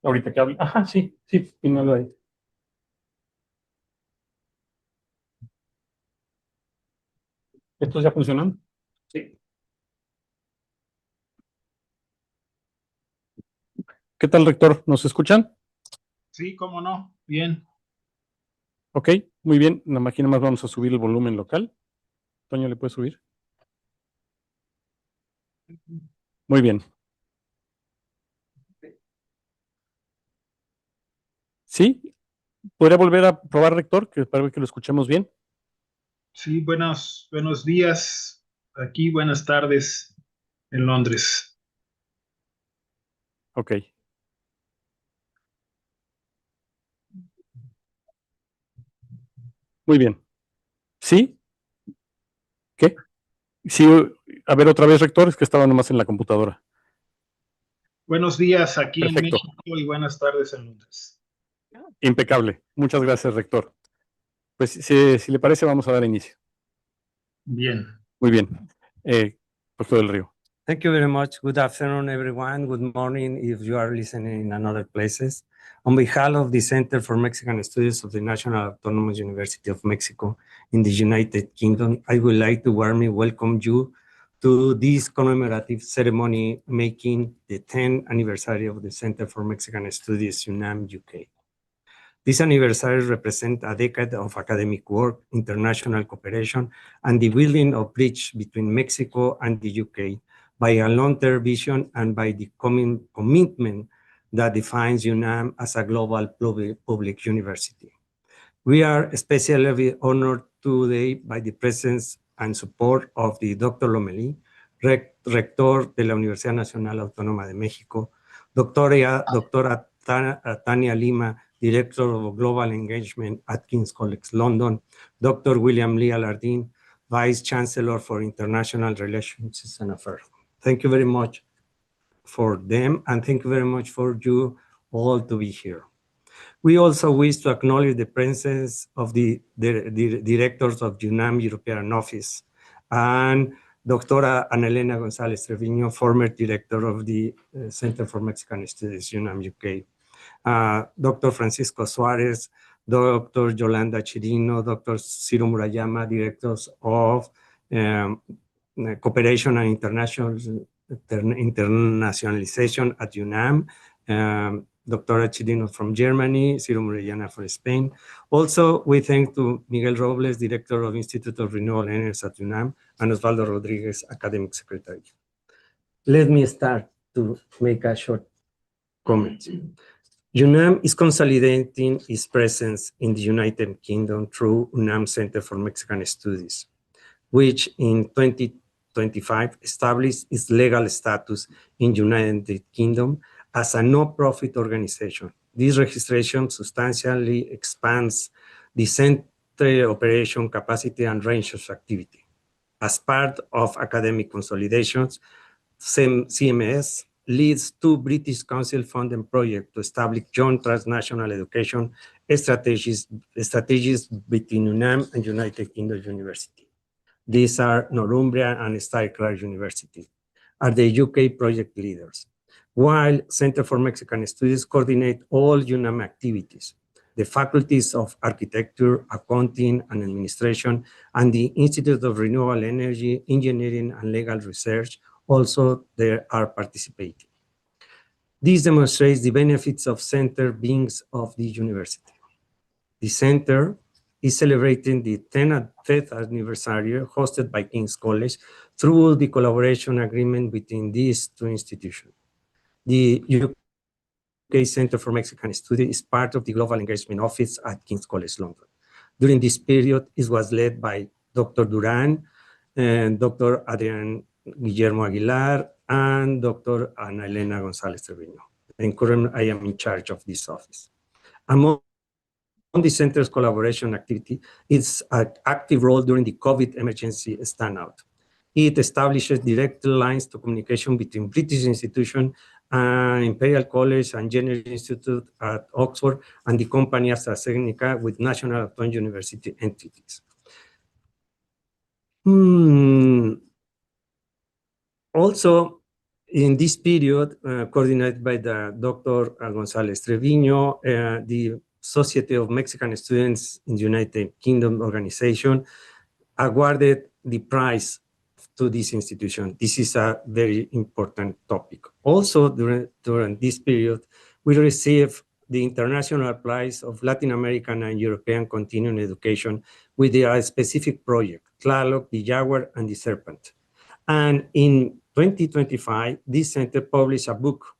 Ahorita que hablo. Ajá, sí, pínalo ahí. ¿Estos ya funcionan? Sí. ¿Qué tal, rector? ¿Nos escuchan? Sí, cómo no. Bien. Ok, muy bien. La máquina más vamos a subir el volumen local. Toño, ¿le puede subir? Muy bien. ¿Sí? ¿Podría volver a probar, rector, para que lo escuchemos bien? Sí, buenos días aquí, buenas tardes en Londres. Ok. Muy bien. ¿Sí? ¿Qué? Sí, a ver otra vez, rector, es que estaba nomás en la computadora. Buenos días aquí en Perfecto. México y buenas tardes en Londres. Impecable. Muchas gracias, rector. Pues si le parece, vamos a dar inicio. Bien. Muy bien. Pues todo el río. Thank you very much. Good afternoon, everyone. Good morning if you are listening in another places. On behalf of the Center for Mexican Studies of the National Autonomous University of Mexico in the United Kingdom, I would like to warmly welcome you to this commemorative ceremony making the 10th anniversary of the Center for Mexican Studies, UNAM UK. This anniversary represents a decade of academic work, international cooperation, and the building of bridge between Mexico and the UK by a long-term vision and by the commitment that defines UNAM as a global public university. We are especially honored today by the presence and support of the Dr. Lomelí, rector de la Universidad Nacional Autónoma de México, doctora Tania Lima, Director of Global Engagement at King's College London, Dr. William Lee Alardin, Vice Chancellor for International Relations and Affairs. Thank you very much for them, and thank you very much for you all to be here. We also wish to acknowledge the presence of the directors of UNAM European Office and Dr. Ana Elena González Treviño, former director of the Center for Mexican Studies, UNAM UK. Dr. Francisco Suárez, Dr. Yolanda Chirino, Dr. Ciro Murayama, directors of Cooperation and Internationalization at UNAM, Dr. Chirino from Germany, Ciro Murayama from Spain. Also, we thank to Miguel Robles, Director of Institute of Renewable Energy at UNAM, and Osvaldo Rodriguez, Academic Secretary. Let me start to make a short comment. UNAM is consolidating its presence in the United Kingdom through UNAM Center for Mexican Studies, which in 2025 established its legal status in United Kingdom as a no-profit organization. This registration substantially expands the center operation capacity and range of activity. As part of academic consolidations, CMS leads two British Council-funded projects to establish joint transnational education strategies between UNAM and United Kingdom University. These are Northumbria and Starcliffe University, are the UK project leaders, while Center for Mexican Studies coordinate all UNAM activities. The faculties of Architecture, Accounting, and Administration, and the Institute of Renewable Energy, Engineering, and Legal Research also there are participating. This demonstrates the benefits of center beings of the university. The center is celebrating the 10th anniversary hosted by King's College through the collaboration agreement between these two institutions. The UK Center for Mexican Studies is part of the Global Engagement Office at King's College London. During this period, it was led by Dr. Duran and Dr. Adrian Guillermo Aguilar and Dr. Ana Elena González Treviño. And currently, I am in charge of this office. Among the center's collaboration activity, its active role during the COVID emergency stand out. It establishes direct lines to communication between British institutions and Imperial College and General Institute at Oxford and the company AstraZeneca with National Autonomous University entities. Also, In this period, coordinated by the Dr. González Treviño, the Society of Mexican Students in the United Kingdom organization awarded the prize to this institution. This is a very important topic. Also, during this period, we received the International Prize of Latin American and European Continuing Education with a specific project, Tlaloc, the Jaguar, and the Serpent. And in 2025, this center published a book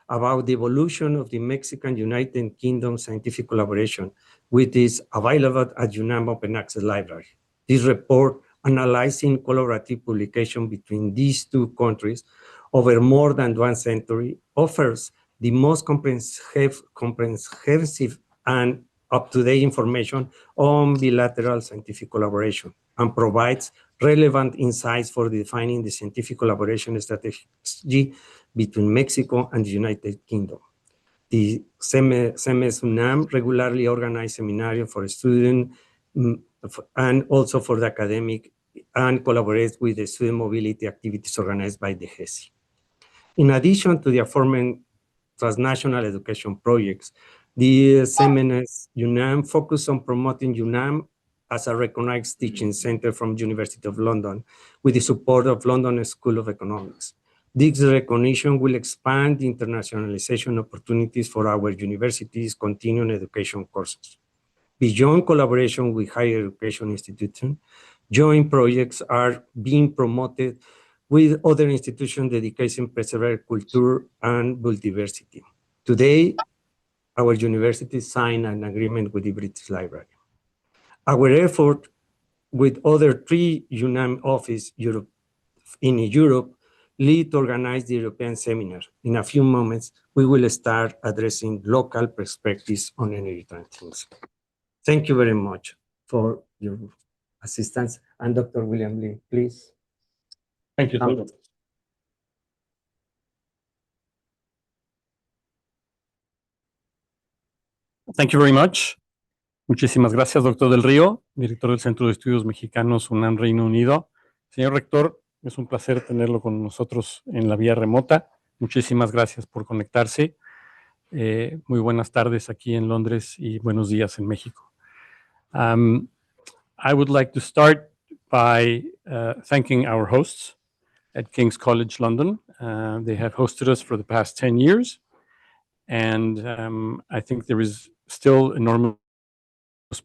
about the evolution of the Mexican United Kingdom scientific collaboration, which is available at UNAM Open Access Library. This report, analyzing collaborative publication between these two countries over more than 1 century, offers the most comprehensive and up-to-date information on bilateral scientific collaboration and provides relevant insights for defining the scientific collaboration strategy between Mexico and the United Kingdom. The CMS UNAM regularly organizes seminars for students and also for the academic, and collaborates with the student mobility activities organized by the HESI. In addition to the aforementioned transnational education projects, the CMS UNAM focus on promoting UNAM as a recognized teaching center from University of London with the support of London School of Economics. This recognition will expand the internationalization opportunities for our universities' continuing education courses. Beyond collaboration with higher education institutions, joint projects are being promoted with other institutions dedicated to preserving culture and biodiversity. Today, our university signed an agreement with the British Library. Our effort with other 3 UNAM offices in Europe lead to organize the European Seminar. In a few moments, we will start addressing local perspectives on energy transition. Thank you very much for your assistance. And Dr. William Lee, please. Thank you. Thank you very much. Muchísimas gracias, doctor Del Río, director del Centro de Estudios Mexicanos UNAM Reino Unido. Señor rector, es un placer tenerlo con nosotros en la vía remota. Muchísimas gracias por conectarse. Muy buenas tardes aquí en Londres y buenos días en México. I would like to start by thanking our hosts at King's College London. They have hosted us for the past 10 years, and I think there is still enormous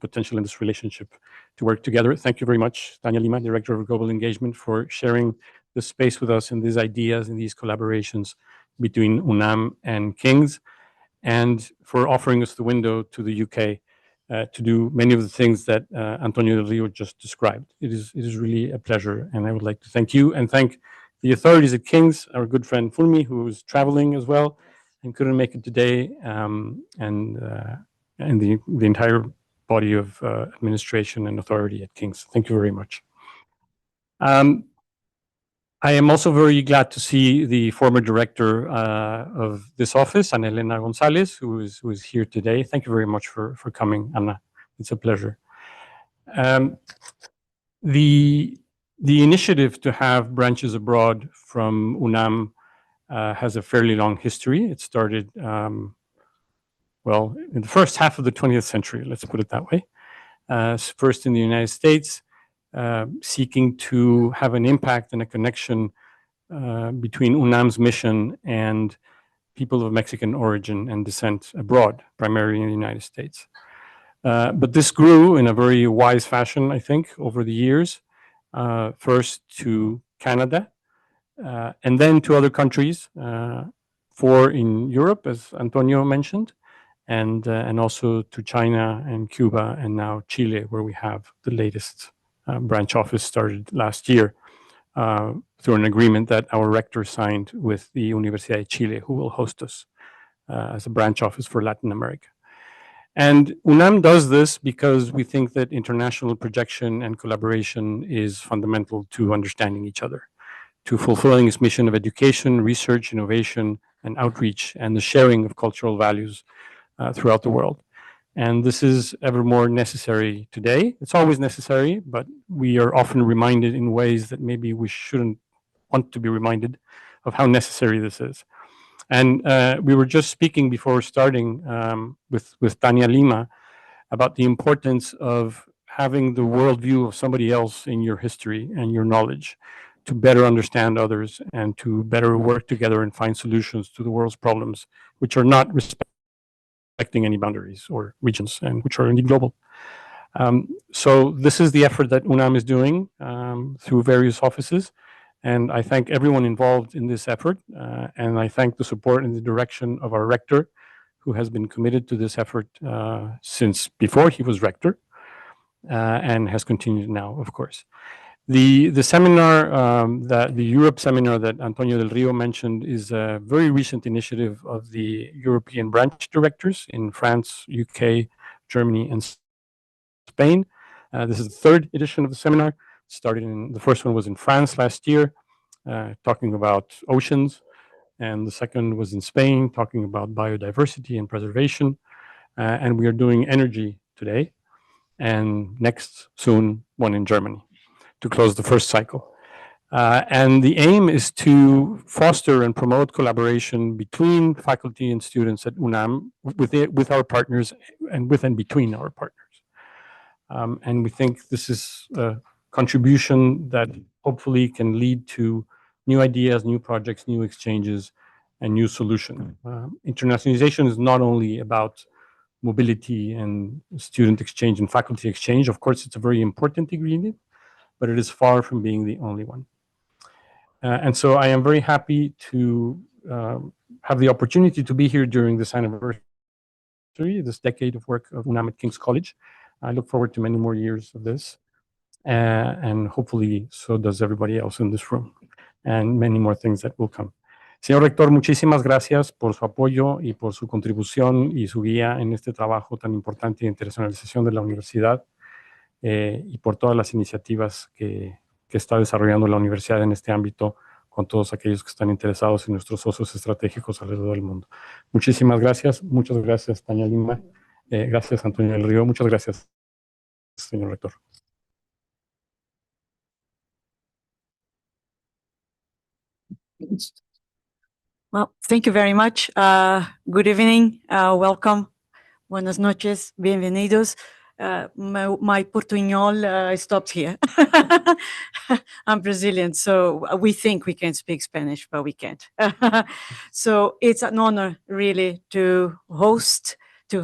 potential in this relationship to work together. Thank you very much, Tania Lima, Director of Global Engagement, for sharing the space with us and these ideas and these collaborations between UNAM and King's, and for offering us the window to the UK to do many of the things that Antonio Del Rio just described. It is really a pleasure, and I would like to thank you and thank the authorities at King's, our good friend Fulmi, who is traveling as well and couldn't make it today, and the entire body of administration and authority at King's. Thank you very much. I am also very glad to see the former director of this office, Ana Elena González, who is here today. Thank you very much for coming, Ana. It's a pleasure. The initiative to have branches abroad from UNAM has a fairly long history. It started, well, in the first half of the 20th century, let's put it that way. First in the United States, seeking to have an impact and a connection between UNAM's mission and people of Mexican origin and descent abroad, primarily in the United States. But this grew in a very wise fashion, I think, over the years, first to Canada, and then to other countries, 4 in Europe, as Antonio mentioned, and also to China and Cuba, and now Chile, where we have the latest branch office started last year through an agreement that our rector signed with the Universidad de Chile, who will host us as a branch office for Latin America. And UNAM does this because we think that international projection and collaboration is fundamental to understanding each other, to fulfilling its mission of education, research, innovation, and outreach, and the sharing of cultural values throughout the world. And this is ever more necessary today. It's always necessary, but we are often reminded in ways that maybe we shouldn't want to be reminded of how necessary this is. And we were just speaking before starting with Tania Lima about the importance of having the worldview of somebody else in your history and your knowledge to better understand others and to better work together and find solutions to the world's problems, which are not respecting any boundaries or regions and which are indeed global. So this is the effort that UNAM is doing through various offices. And I thank everyone involved in this effort. And I thank the support and the direction of our rector, who has been committed to this effort since before he was rector and has continued now, of course. The seminar, the Europe seminar that Antonio del Rio mentioned is a very recent initiative of the European branch directors in France, UK, Germany, and Spain. This is the third edition of the seminar. The first one was in France last year, talking about oceans, and the second was in Spain, talking about biodiversity and preservation. And we are doing energy today, and next soon one in Germany to close the first cycle. And the aim is to foster and promote collaboration between faculty and students at UNAM with our partners and with and between our partners. And we think this is a contribution that hopefully can lead to new ideas, new projects, new exchanges, and new solutions. Internationalization is not only about mobility and student exchange and faculty exchange. Of course, it's a very important ingredient, but it is far from being the only one. And so I am very happy to have the opportunity to be here during this anniversary, this decade of work of UNAM at King's College. I look forward to many more years of this, and hopefully so does everybody else in this room, and many more things that will come. Señor Rector, muchísimas gracias por su apoyo y por su contribución y su guía en este trabajo tan importante de internacionalización de la universidad y por todas las iniciativas que está desarrollando la universidad en este ámbito con todos aquellos que están interesados en nuestros socios estratégicos alrededor del mundo. Muchísimas gracias. Muchas gracias, Tania Lima. Gracias, Antonio del Río. Muchas gracias, señor rector. Well, thank you very much. Good evening. Welcome. Buenas noches. Bienvenidos. My Portuñol stopped here. I'm Brazilian, so we think we can speak Spanish, but we can't. So it's an honor, really, to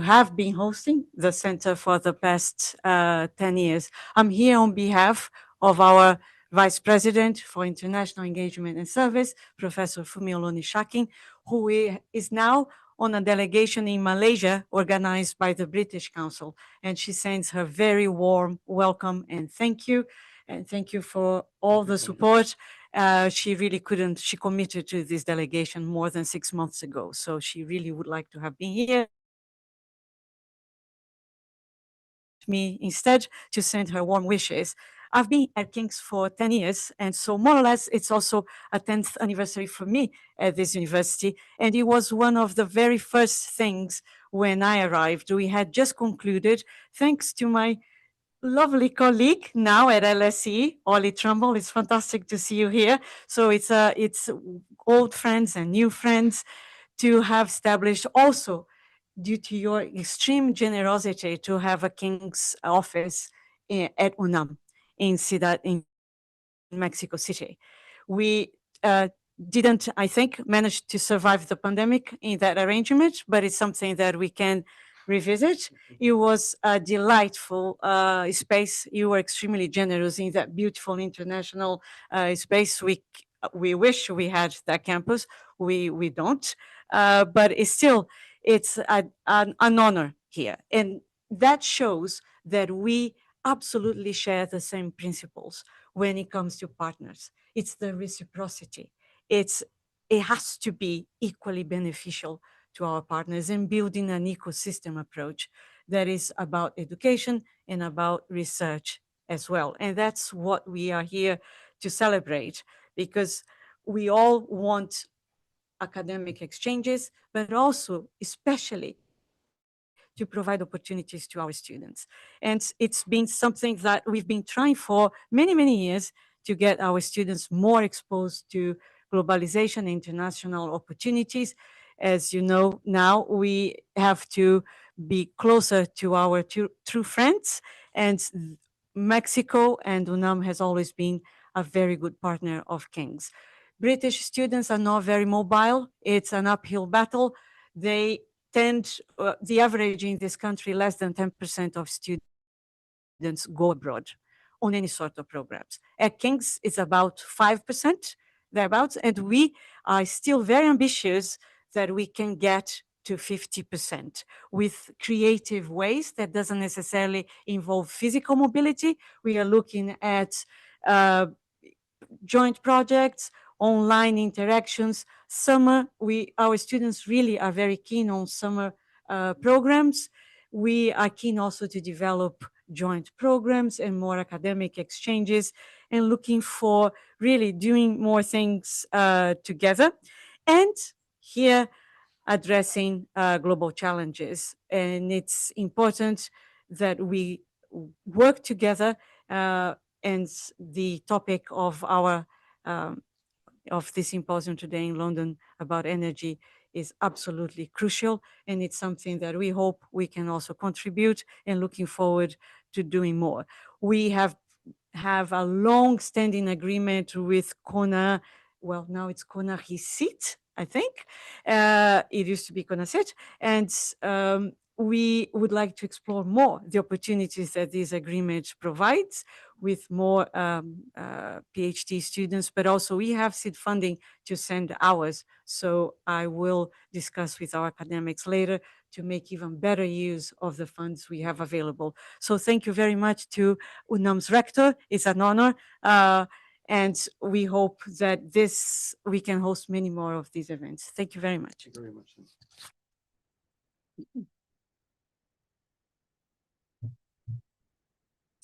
have been hosting the center for the past 10 years. I'm here on behalf of our Vice President for International Engagement and Service, Professor Fumioloni Shakin, who is now on a delegation in Malaysia organized by the British Council. And she sends her very warm welcome and thank you. And thank you for all the support. She committed to this delegation more than 6 months ago. So she really would like to have been here. Me instead to send her warm wishes. I've been at King's for 10 years, and so more or less it's also a 10th anniversary for me at this university, and it was one of the very first things when I arrived. We had just concluded, thanks to my lovely colleague now at LSE, Ollie Trumbull. It's fantastic to see you here. So it's old friends and new friends to have established also due to your extreme generosity to have a King's office at UNAM in Mexico City. We didn't, I think, manage to survive the pandemic in that arrangement, but it's something that we can revisit. It was a delightful space. You were extremely generous in that beautiful international space. We wish we had that campus. We don't, but it's an honor here. And that shows that we absolutely share the same principles when it comes to partners. It's the reciprocity. It has to be equally beneficial to our partners in building an ecosystem approach that is about education and about research as well. And that's what we are here to celebrate, because we all want academic exchanges, but also especially to provide opportunities to our students. And it's been something that we've been trying for many, many years to get our students more exposed to globalization, international opportunities. As you know, now we have to be closer to our true friends, and Mexico and UNAM has always been a very good partner of King's. British students are not very mobile. It's an uphill battle. They tend, the average in this country, less than 10% of students go abroad on any sort of programs. At King's, it's about 5%, thereabouts, and we are still very ambitious that we can get to 50% with creative ways that doesn't necessarily involve physical mobility. We are looking at joint projects, online interactions. Summer, our students really are very keen on summer programs. We are keen also to develop joint programs and more academic exchanges, and looking for really doing more things together. And here, addressing global challenges. And it's important that we work together, and the topic of our of this symposium today in London about energy is absolutely crucial, and it's something that we hope we can also contribute, and looking forward to doing more. We have a long-standing agreement with CONA. Well, now it's CONAHICIT, I think. It used to be CONACIT, and we would like to explore more the opportunities that this agreement provides with more PhD students, but also we have seed funding to send ours. So I will discuss with our academics later to make even better use of the funds we have available. So thank you very much to UNAM's rector. It's an honor. And we hope that we can host many more of these events. Thank you very much. Thank you very much.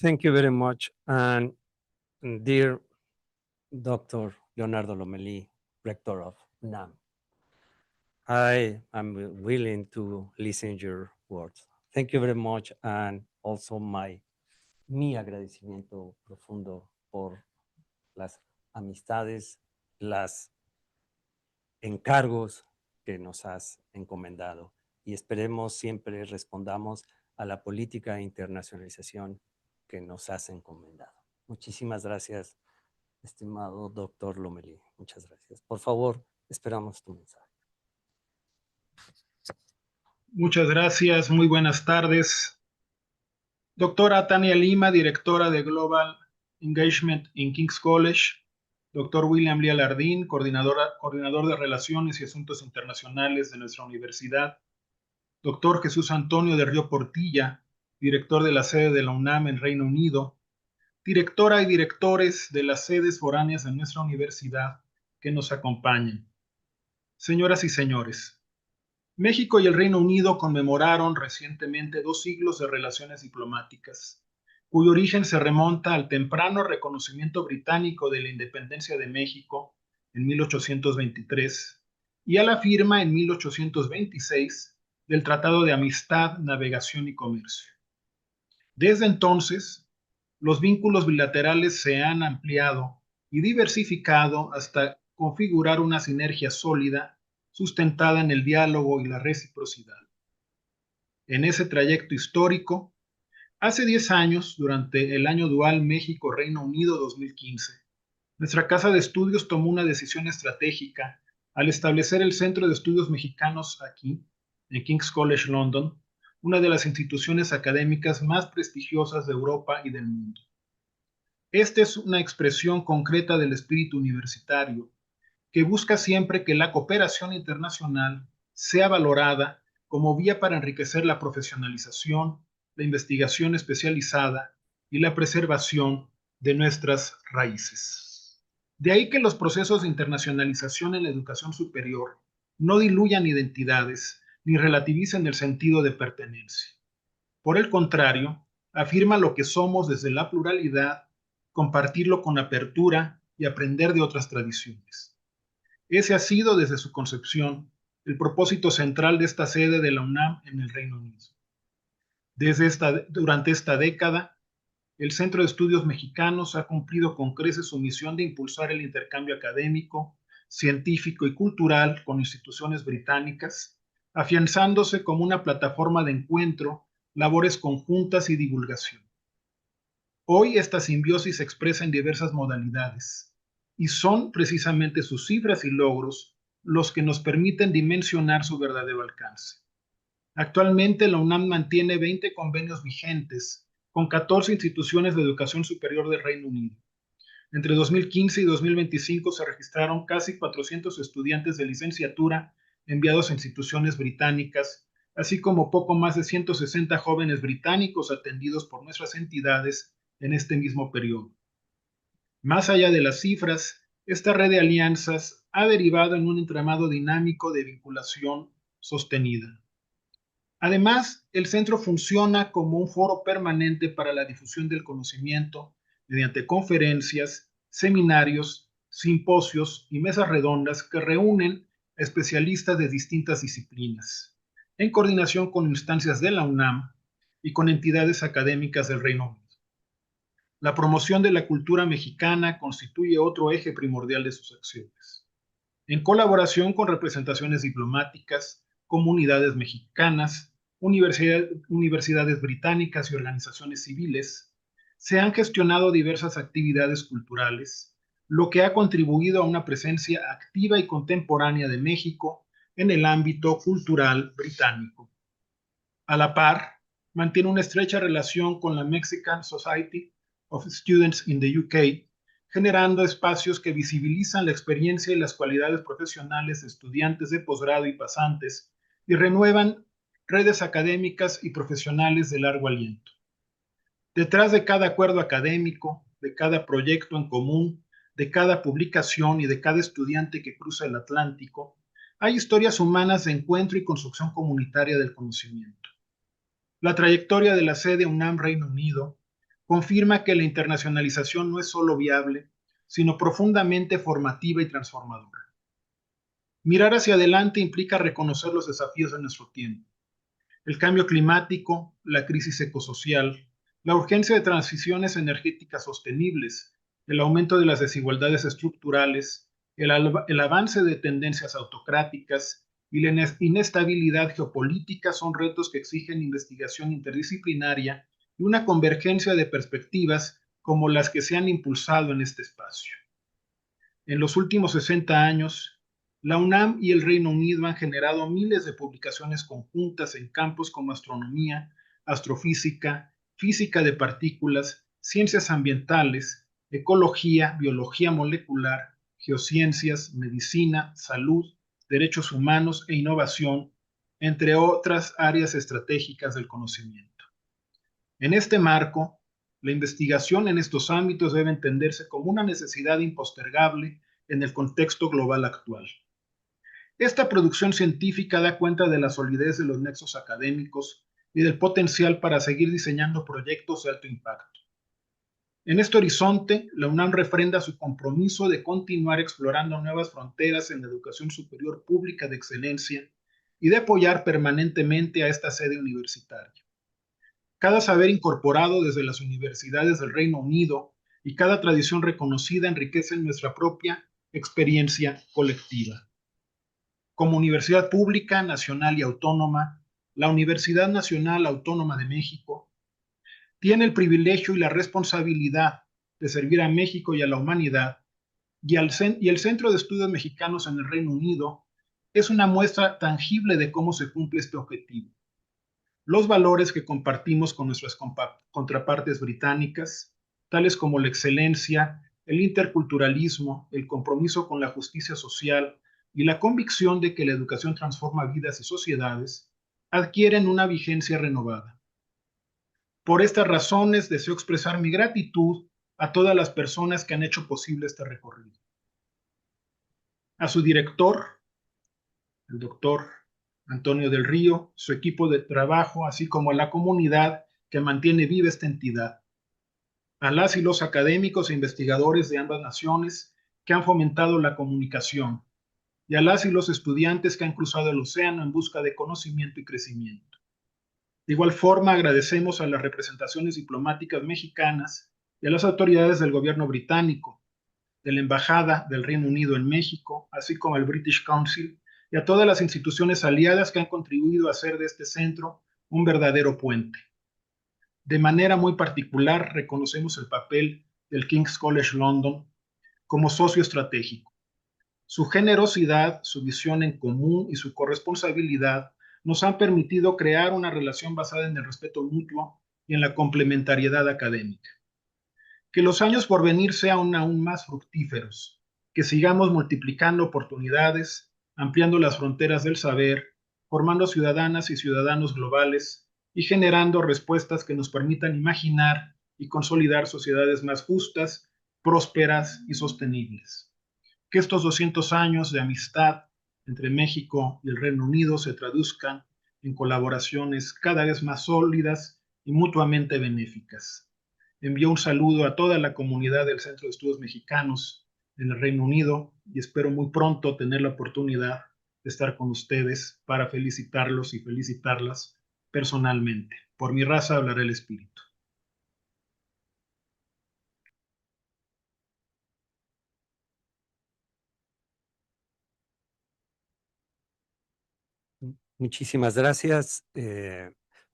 Thank you very much. And dear Dr. Leonardo Lomelí, Rector of UNAM, I am willing to listen to your words. Thank you very much. And also mi agradecimiento profundo por las amistades, las encargos que nos has encomendado. Y esperemos siempre respondamos a la política de internacionalización que nos has encomendado. Muchísimas gracias, estimado doctor Lomelí. Muchas gracias. Por favor, esperamos tu mensaje. Muchas gracias, muy buenas tardes. Doctora Tania Lima, directora de Global Engagement in King's College. Doctor William Lee Alardín, coordinador de Relaciones y Asuntos Internacionales de nuestra universidad. Doctor Jesús Antonio de Río Portilla, director de la sede de la UNAM en Reino Unido. Directora y directores de las sedes foráneas de nuestra universidad que nos acompañan. Señoras y señores, México y el Reino Unido conmemoraron recientemente 2 siglos de relaciones diplomáticas, cuyo origen se remonta al temprano reconocimiento británico de la independencia de México en 1823 y a la firma en 1826 del Tratado de Amistad, Navegación y Comercio. Desde entonces, los vínculos bilaterales se han ampliado y diversificado hasta configurar una sinergia sólida sustentada en el diálogo y la reciprocidad. En ese trayecto histórico, hace 10 años, durante el año dual México-Reino Unido 2015, nuestra casa de estudios tomó una decisión estratégica al establecer el Centro de Estudios Mexicanos aquí, en King's College London, una de las instituciones académicas más prestigiosas de Europa y del mundo. Esta es una expresión concreta del espíritu universitario, que busca siempre que la cooperación internacional sea valorada como vía para enriquecer la profesionalización, la investigación especializada y la preservación de nuestras raíces. De ahí que los procesos de internacionalización en la educación superior no diluyan identidades ni relativicen el sentido de pertenencia. Por el contrario, afirma lo que somos desde la pluralidad, compartirlo con apertura y aprender de otras tradiciones. Ese ha sido, desde su concepción, el propósito central de esta sede de la UNAM en el Reino Unido. Durante esta década, el Centro de Estudios Mexicanos ha cumplido con creces su misión de impulsar el intercambio académico científico y cultural con instituciones británicas, afianzándose como una plataforma de encuentro, labores conjuntas y divulgación. Hoy esta simbiosis se expresa en diversas modalidades y son precisamente sus cifras y logros los que nos permiten dimensionar su verdadero alcance. Actualmente la UNAM mantiene 20 convenios vigentes con 14 instituciones de educación superior del Reino Unido. Entre 2015 y 2025 se registraron casi 400 estudiantes de licenciatura enviados a instituciones británicas, así como poco más de 160 jóvenes británicos atendidos por nuestras entidades en este mismo periodo. Más allá de las cifras, esta red de alianzas ha derivado en un entramado dinámico de vinculación sostenida. Además, el centro funciona como un foro permanente para la difusión del conocimiento mediante conferencias, seminarios, simposios y mesas redondas que reúnen especialistas de distintas disciplinas, en coordinación con instancias de la UNAM y con entidades académicas del Reino Unido. La promoción de la cultura mexicana constituye otro eje primordial de sus acciones. En colaboración con representaciones diplomáticas, comunidades mexicanas, universidades británicas y organizaciones civiles, se han gestionado diversas actividades culturales, lo que ha contribuido a una presencia activa y contemporánea de México en el ámbito cultural británico. A la par, mantiene una estrecha relación con la Mexican Society of Students in the UK, generando espacios que visibilizan la experiencia y las cualidades profesionales de estudiantes de posgrado y pasantes y renuevan redes académicas y profesionales de largo aliento. Detrás de cada acuerdo académico, de cada proyecto en común, de cada publicación y de cada estudiante que cruza el Atlántico, hay historias humanas de encuentro y construcción comunitaria del conocimiento. La trayectoria de la sede UNAM Reino Unido confirma que la internacionalización no es solo viable, sino profundamente formativa y transformadora. Mirar hacia adelante implica reconocer los desafíos de nuestro tiempo. El cambio climático, la crisis ecosocial, la urgencia de transiciones energéticas sostenibles, el aumento de las desigualdades estructurales, el avance de tendencias autocráticas y la inestabilidad geopolítica son retos que exigen investigación interdisciplinaria y una convergencia de perspectivas como las que se han impulsado en este espacio. En los últimos 60 años, la UNAM y el Reino Unido han generado miles de publicaciones conjuntas en campos como astronomía, astrofísica, física de partículas, ciencias ambientales, ecología, biología molecular, geociencias, medicina, salud, derechos humanos e innovación, entre otras áreas estratégicas del conocimiento. En este marco, la investigación en estos ámbitos debe entenderse como una necesidad impostergable en el contexto global actual. Esta producción científica da cuenta de la solidez de los nexos académicos y del potencial para seguir diseñando proyectos de alto impacto. En este horizonte, la UNAM refrenda su compromiso de continuar explorando nuevas fronteras en la educación superior pública de excelencia y de apoyar permanentemente a esta sede universitaria. Cada saber incorporado desde las universidades del Reino Unido y cada tradición reconocida enriquecen nuestra propia experiencia colectiva. Como universidad pública, nacional y autónoma, la Universidad Nacional Autónoma de México tiene el privilegio y la responsabilidad de servir a México y a la humanidad, y el Centro de Estudios Mexicanos en el Reino Unido es una muestra tangible de cómo se cumple este objetivo. Los valores que compartimos con nuestras contrapartes británicas, tales como la excelencia, el interculturalismo, el compromiso con la justicia social y la convicción de que la educación transforma vidas y sociedades, adquieren una vigencia renovada. Por estas razones, deseo expresar mi gratitud a todas las personas que han hecho posible este recorrido. A su director, el doctor Antonio del Río, su equipo de trabajo, así como a la comunidad que mantiene viva esta entidad, a las y los académicos e investigadores de ambas naciones que han fomentado la comunicación, y a las y los estudiantes que han cruzado el océano en busca de conocimiento y crecimiento. De igual forma, agradecemos a las representaciones diplomáticas mexicanas y a las autoridades del gobierno británico, de la Embajada del Reino Unido en México, así como al British Council, y a todas las instituciones aliadas que han contribuido a hacer de este centro un verdadero puente. De manera muy particular, reconocemos el papel del King's College London como socio estratégico. Su generosidad, su visión en común y su corresponsabilidad nos han permitido crear una relación basada en el respeto mutuo y en la complementariedad académica. Que los años por venir sean aún más fructíferos, que sigamos multiplicando oportunidades, ampliando las fronteras del saber, formando ciudadanas y ciudadanos globales y generando respuestas que nos permitan imaginar y consolidar sociedades más justas, prósperas y sostenibles. Que estos 200 años de amistad entre México y el Reino Unido se traduzcan en colaboraciones cada vez más sólidas y mutuamente benéficas. Envío un saludo a toda la comunidad del Centro de Estudios Mexicanos en el Reino Unido y espero muy pronto tener la oportunidad de estar con ustedes para felicitarlos y felicitarlas personalmente. Por mi raza hablará el espíritu. Muchísimas gracias.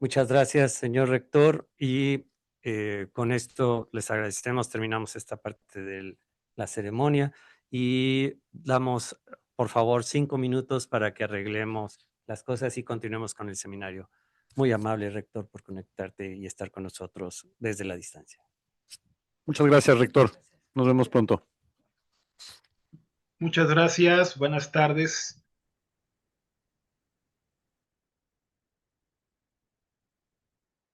Muchas gracias, señor rector. Y con esto les agradecemos. Terminamos esta parte de la ceremonia y damos, por favor, 5 minutos para que arreglemos las cosas y continuemos con el seminario. Muy amable, rector, por conectarte y estar con nosotros desde la distancia. Muchas gracias, rector. Nos vemos pronto. Muchas gracias. Buenas tardes.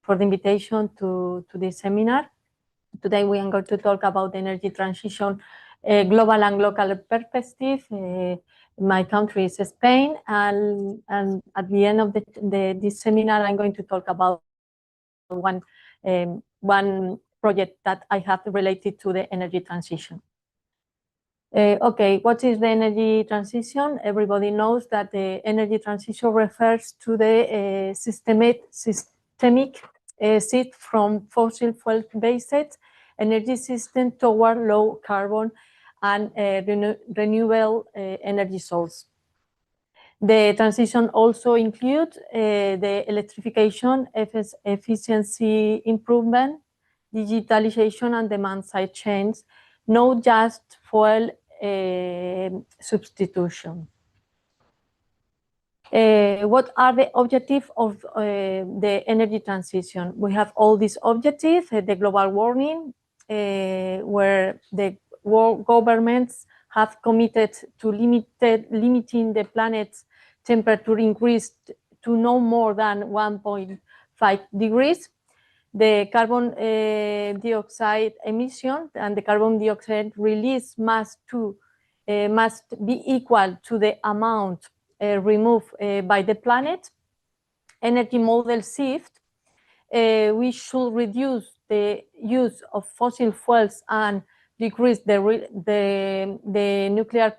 For the invitation to this seminar. Today we are going to talk about energy transition, global and local perspective. My country is Spain, and at the end of this seminar, I'm going to talk about one project that I have related to the energy transition. Okay, what is the energy transition? Everybody knows that the energy transition refers to the systemic shift from fossil fuel-based energy system toward low carbon and renewable energy source. The transition also includes the electrification, efficiency improvement, digitalization, and demand-side change, not just fuel substitution. What are the objectives of the energy transition? We have all these objectives, the global warming, where the world governments have committed to limiting the planet's temperature increase to no more than 1.5 degrees. The carbon dioxide emission and the carbon dioxide release must be equal to the amount removed by the planet. Energy model shift. We should reduce the use of fossil fuels and decrease the nuclear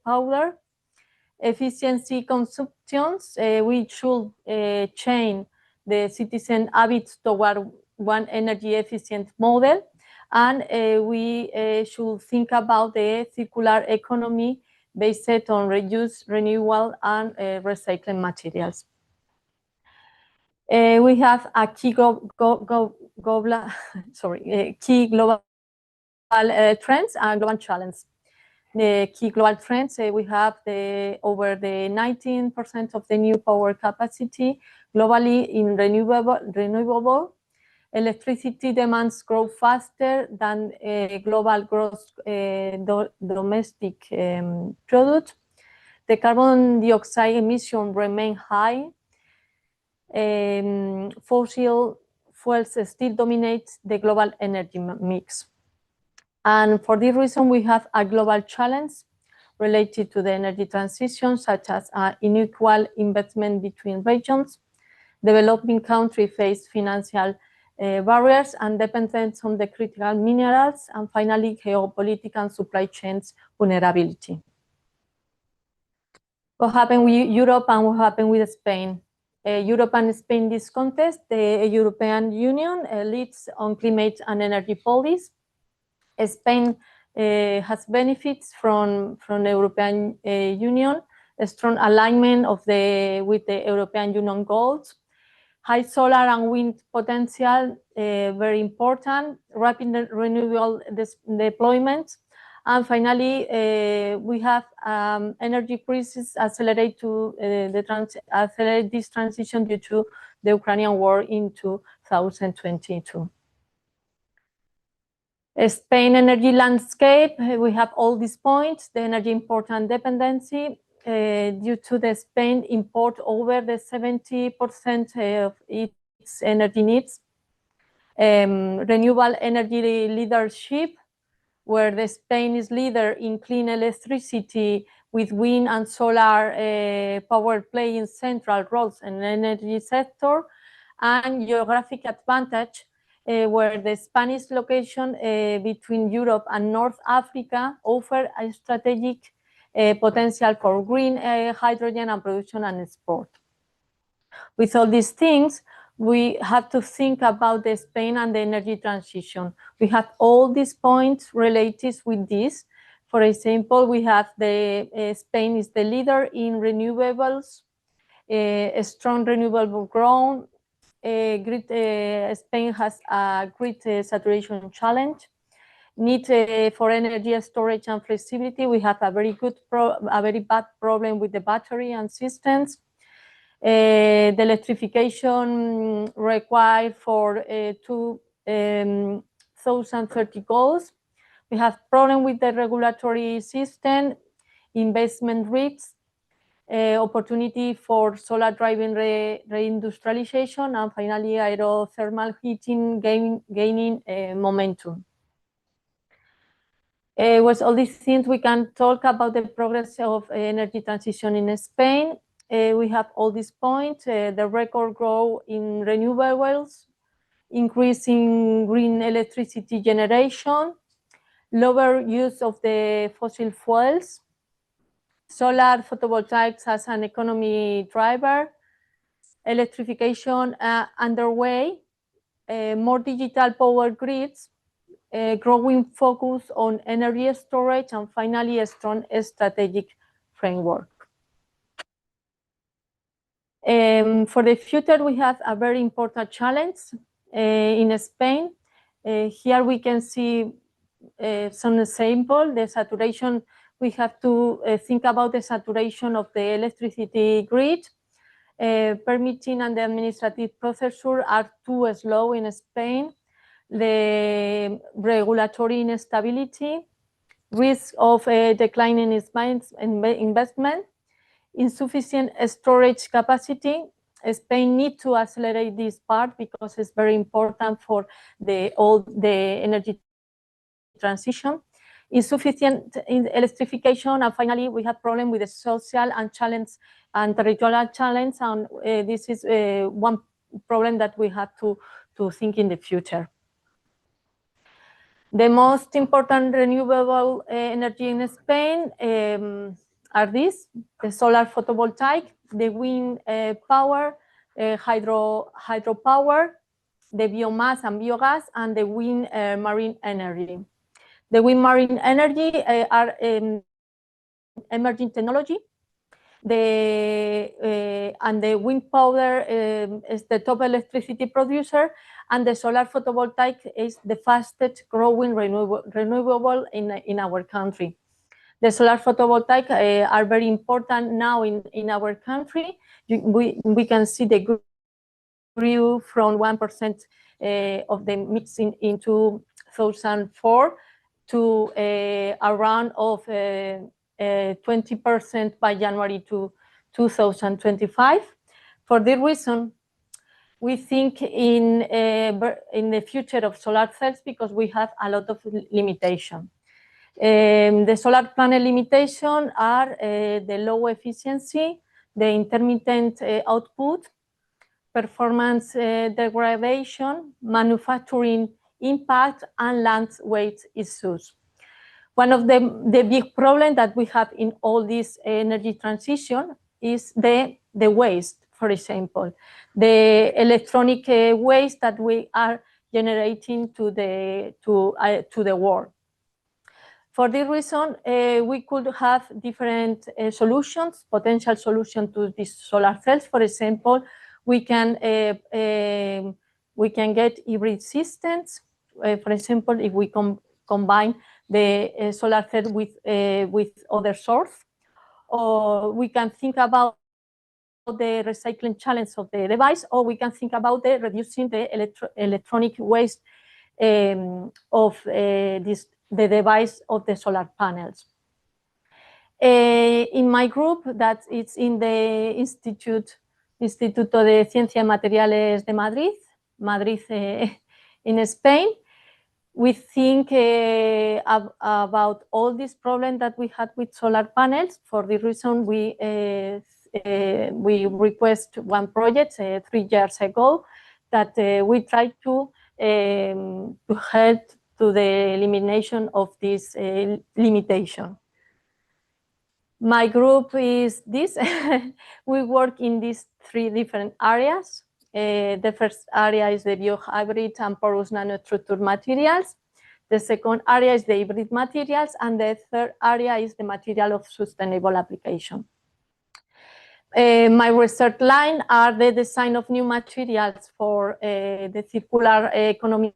power. Efficiency consumptions. We should change the citizen habits toward one energy efficient model, and we should think about the circular economy based on reused, renewable, and recycling materials. We have a key global trends and global challenges. The key global trends, we have over the 19% of the new power capacity globally in renewable. Electricity demands grow faster than global gross domestic product. The carbon dioxide emission remain high. Fossil fuels still dominate the global energy mix. And for this reason, we have a global challenge related to the energy transition, such as unequal investment between regions. Developing countries face financial barriers and dependence on the critical minerals, and finally, geopolitical and supply chains vulnerability. What happened with Europe and what happened with Spain? Europe and Spain in this context, the European Union leads on climate and energy policy. Spain has benefits from the European Union, a strong alignment with the European Union goals, high solar and wind potential, very important, rapid renewable deployment, and finally, we have energy crisis accelerate this transition due to the Ukrainian war in 2022. Spain energy landscape, we have all these points, the energy import and dependency, due to the Spain import over the 70% of its energy needs. Renewable energy leadership, where the Spain is leader in clean electricity with wind and solar power playing central roles in the energy sector, and geographic advantage, where the Spanish location between Europe and North Africa offer a strategic potential for green hydrogen and production and export. With all these things, we have to think about the Spain and the energy transition. We have all these points related with this. For example, we have Spain is the leader in renewables, a strong renewable growth. Spain has a great saturation challenge. Need for energy storage and flexibility. We have a very bad problem with the battery and systems. The electrification required for 2030 goals. We have problem with the regulatory system, investment risks, opportunity for solar driven reindustrialization, and finally aerothermal heating gaining momentum. With all these things, we can talk about the progress of energy transition in Spain. We have all these points, the record growth in renewables, increasing green electricity generation, lower use of the fossil fuels, solar photovoltaics as an economy driver, electrification underway, more digital power grids, growing focus on energy storage, and finally a strong strategic framework. For the future, we have a very important challenge in Spain. Here we can see some example, the saturation. We have to think about the saturation of the electricity grid. Permitting and the administrative procedure are too slow in Spain. The regulatory instability, risk of declining investment, insufficient storage capacity. Spain needs to accelerate this part because it's very important for the energy transition. Insufficient electrification, and finally we have problem with the social and challenge and territorial challenge, and this is one problem that we have to think in the future. The most important renewable energy in Spain are these: the solar photovoltaic, the wind power, hydropower, the biomass and biogas, and the wind marine energy. The wind marine energy are emerging technology. And the wind power is the top electricity producer, and the solar photovoltaic is the fastest growing renewable in our country. The solar photovoltaic are very important now in our country. We can see the grew from 1% of the mix in 2004 to around of 20% by January 2025. For this reason, we think in the future of solar cells because we have a lot of limitation. The solar panel limitation are the low efficiency, the intermittent output, performance degradation, manufacturing impact, and land weight issues. One of the big problems that we have in all this energy transition is the waste, for example, the electronic waste that we are generating to the world. For this reason, we could have different solutions, potential solutions to these solar cells. For example, we can get hybrid systems. For example, if we combine the solar cell with other source, or we can think about the recycling challenge of the device, or we can think about reducing the electronic waste of the device of the solar panels. In my group, that it's in the Instituto de Ciencias Materiales de Madrid, in Spain, we think about all these problems that we had with solar panels. For the reason we request one project 3 years ago that we try to help to the elimination of this limitation. My group is this. We work in these 3 different areas. The first area is the biohybrid and porous nanostructured materials. The second area is the hybrid materials, and the third area is the material of sustainable application. My research line are the design of new materials for the circular economy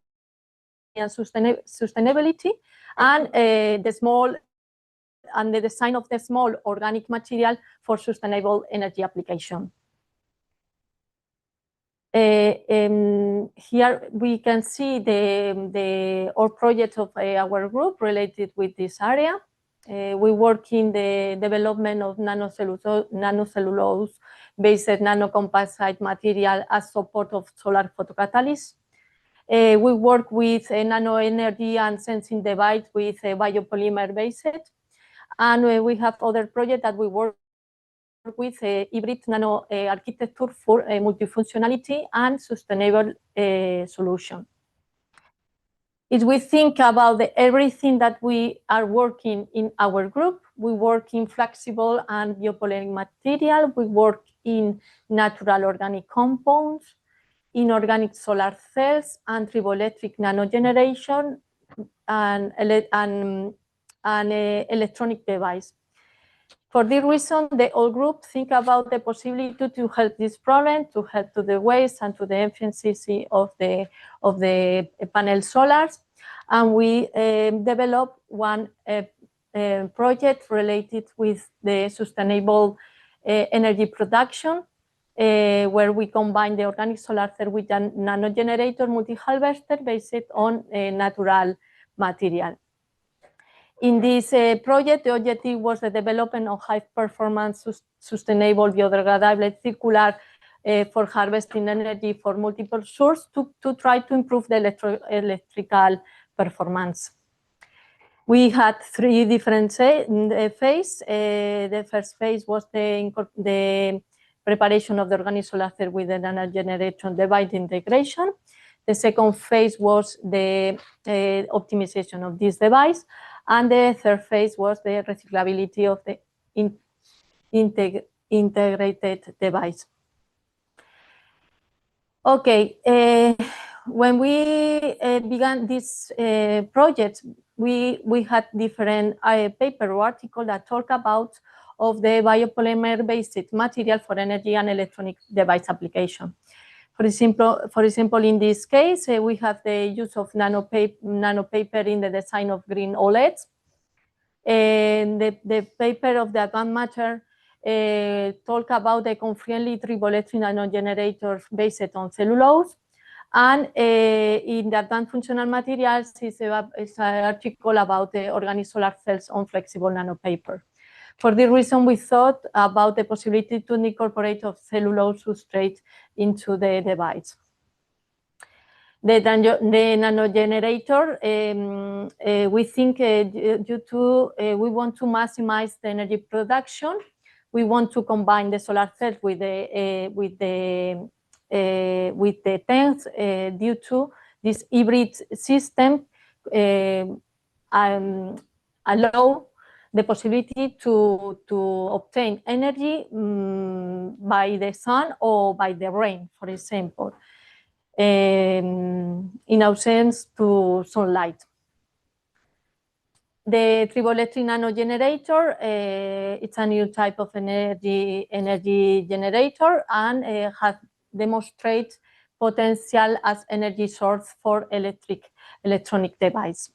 and sustainability, and the design of the small organic material for sustainable energy application. Here we can see our project of our group related with this area. We work in the development of nanocellulose-based nanocomposite material as support of solar photocatalysis. We work with nano energy and sensing device with biopolymer based, and we have other projects that we work with hybrid nano architecture for multifunctionality and sustainable solution. If we think about everything that we are working in our group, we work in flexible and biopolymer material, we work in natural organic compounds, in organic solar cells, and triboelectric nanogeneration, and electronic device. For this reason, the whole group think about the possibility to help this problem, to help to the waste and to the efficiency of the panel solars. And we developed one project related with the sustainable energy production, where we combine the organic solar cell with a nanogenerator multi-harvester based on natural material. In this project, the objective was the development of high-performance, sustainable, biodegradable, circular for harvesting energy for multiple sources to try to improve the electrical performance. We had 3 different phases. The first phase was the preparation of the organic solar cell with the nanogeneration device integration. The second phase was the optimization of this device. And the third phase was the recyclability of the integrated device. Okay, when we began this project, we had different paper or article that talk about of the biopolymer-based material for energy and electronic device application. For example, in this case, we have the use of nanopaper in the design of green OLEDs. And the paper of the advanced matter talk about the eco-friendly triboelectric nanogenerators based on cellulose. And in the advanced functional materials is an article about the organic solar cells on flexible nanopaper. For this reason, we thought about the possibility to incorporate of cellulose substrate into the device. The nanogenerator, we think due to we want to maximize the energy production. We want to combine the solar cells with the tanks due to this hybrid system allow the possibility to obtain energy by the sun or by the rain, for example, in absence to sunlight. The triboelectric nano generator, it's a new type of energy generator, and has demonstrated potential as energy source for electronic device.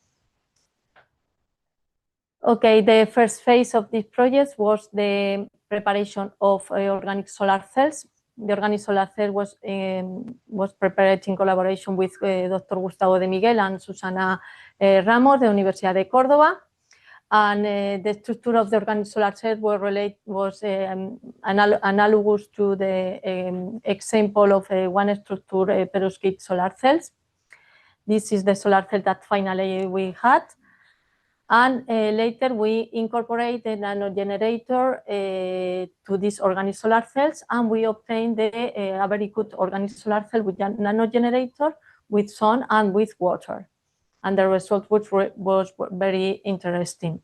Okay, the first phase of this project was the preparation of organic solar cells. The organic solar cell was prepared in collaboration with Dr. Gustavo de Miguel and Susana Ramos, the Universidad de Córdoba. And the structure of the organic solar cell was analogous to the example of one structure perovskite solar cells. This is the solar cell that finally we had. And later we incorporate the nano generator to these organic solar cells, and we obtained a very good organic solar cell with a nano generator, with sun and with water. And the result was very interesting.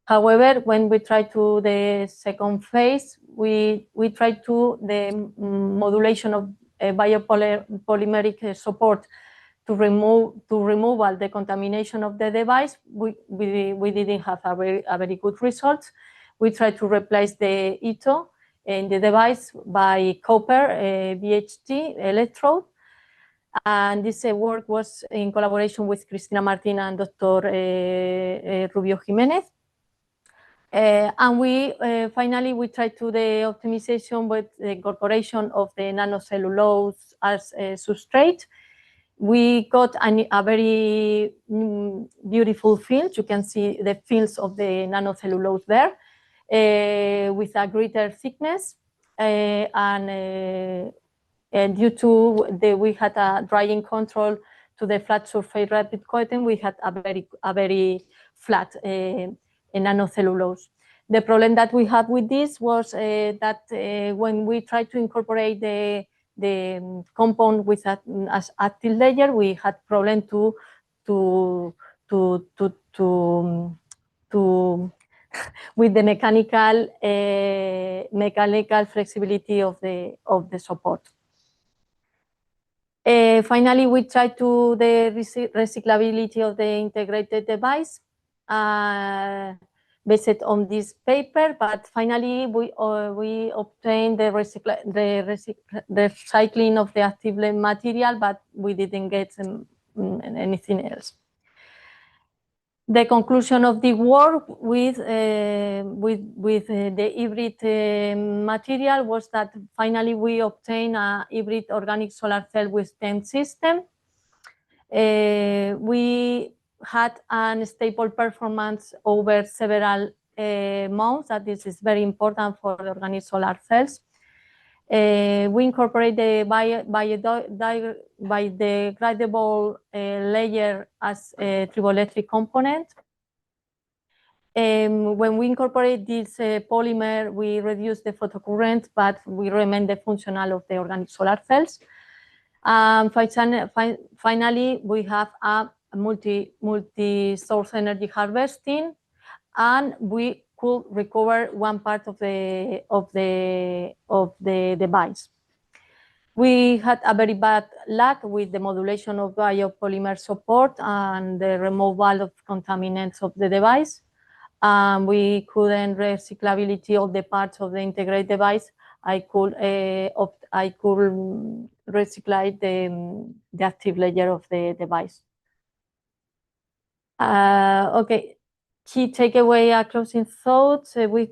However, when we try to the second phase, we try to the modulation of biopolymeric support to remove the contamination of the device. We didn't have a very good result. We tried to replace the ito in the device by copper VHT electrode, and this work was in collaboration with Cristina Martin and Dr. Rubio Jimenez. And we finally we tried to the optimization with the incorporation of the nanocellulose as a substrate. We got a very beautiful field. You can see the fields of the nanocellulose there with a greater thickness, and due to we had a drying control to the flat surface rapid coating, we had a very flat nanocellulose. The problem that we had with this was that when we tried to incorporate the compound with as active layer, we had problem with the mechanical flexibility of the support. Finally, we tried to the recyclability of the integrated device based on this paper, but finally we obtained the recycling of the active material, but we didn't get anything else. The conclusion of the work with the hybrid material was that finally we obtained a hybrid organic solar cell with stem system. We had a stable performance over several months, that this is very important for the organic solar cells. We incorporate the biodegradable layer as a triboelectric component. When we incorporate this polymer, we reduce the photocurrent, but we remain the functional of the organic solar cells. Finally, we have a multi-source energy harvesting, and we could recover one part of the device. We had a very bad luck with the modulation of biopolymer support and the removal of contaminants of the device. We couldn't recyclability of the parts of the integrated device. I could recycle the active layer of the device. Okay, key takeaway, closing thoughts. We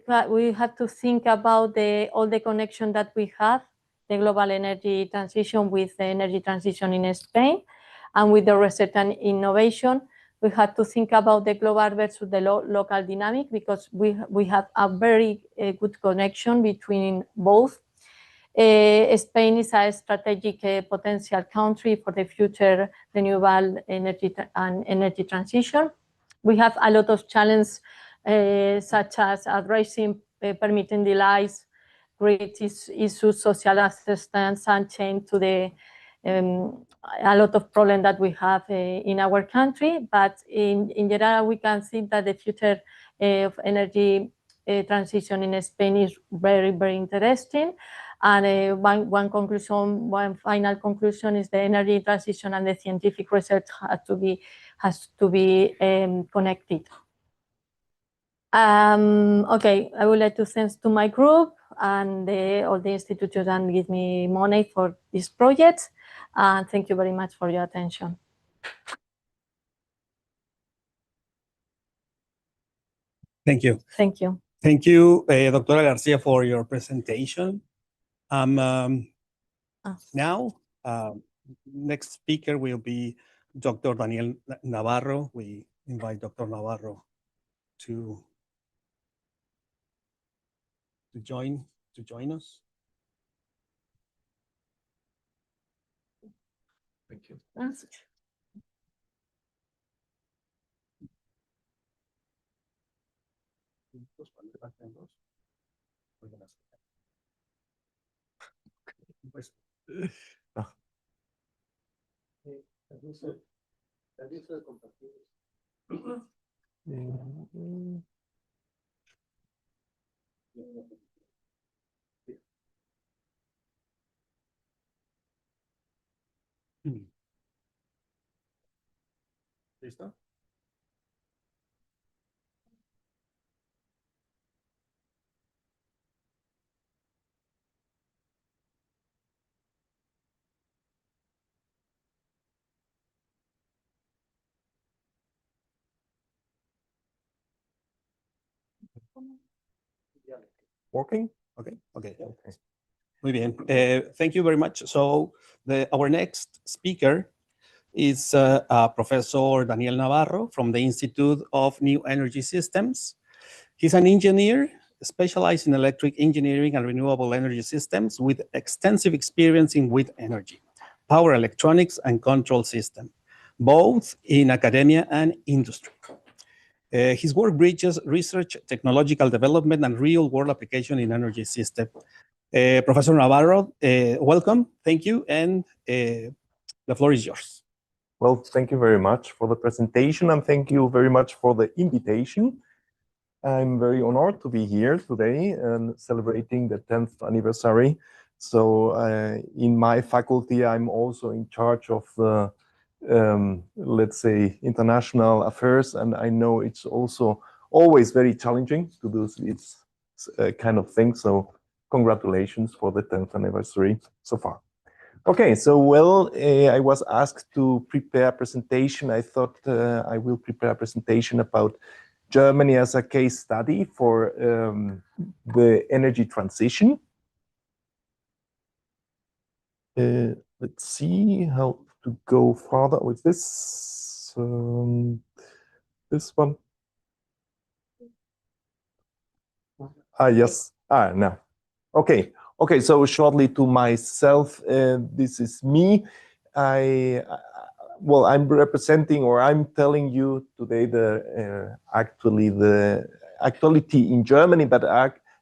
have to think about all the connection that we have, the global energy transition with the energy transition in Spain, and with the research and innovation. We have to think about the global versus the local dynamic, because we have a very good connection between both. Spain is a strategic potential country for the future renewable energy and energy transition. We have a lot of challenges, such as addressing permitting delays, great issues, social assistance, and change to the a lot of problems that we have in our country. But in general, we can see that the future of energy transition in Spain is very, very interesting. And one final conclusion is the energy transition and the scientific research has to be connected. Okay, I would like to thank to my group and all the institutions that give me money for this project. And thank you very much for your attention. Thank you. Thank you. Thank you, Doctora Garcia, for your presentation. Now, next speaker will be Dr. Daniel Navarro. We invite Dr. Navarro to join us. Thank you. ¿Listo? Working? Okay. Muy bien. Thank you very much. So our next speaker is Professor Daniel Navarro from the Institute of New Energy Systems. He's an engineer specialized in electric engineering and renewable energy systems with extensive experience in wind energy, power electronics, and control system, both in academia and industry. His work bridges research, technological development, and real-world application in energy system. Professor Navarro, welcome. Thank you, and the floor is yours. Well, thank you very much for the presentation, and thank you very much for the invitation. I'm very honored to be here today and celebrating the 10th anniversary. So in my faculty, I'm also in charge of the, let's say, international affairs, and I know it's also always very challenging to do this kind of thing. So congratulations for the 10th anniversary so far. Okay, so I was asked to prepare a presentation. I thought I will prepare a presentation about Germany as a case study for the energy transition. Let's see how to go further with this. This one. Yes. No. Okay. Okay, so shortly to myself, this is me. I'm representing, or I'm telling you today the actuality in Germany, but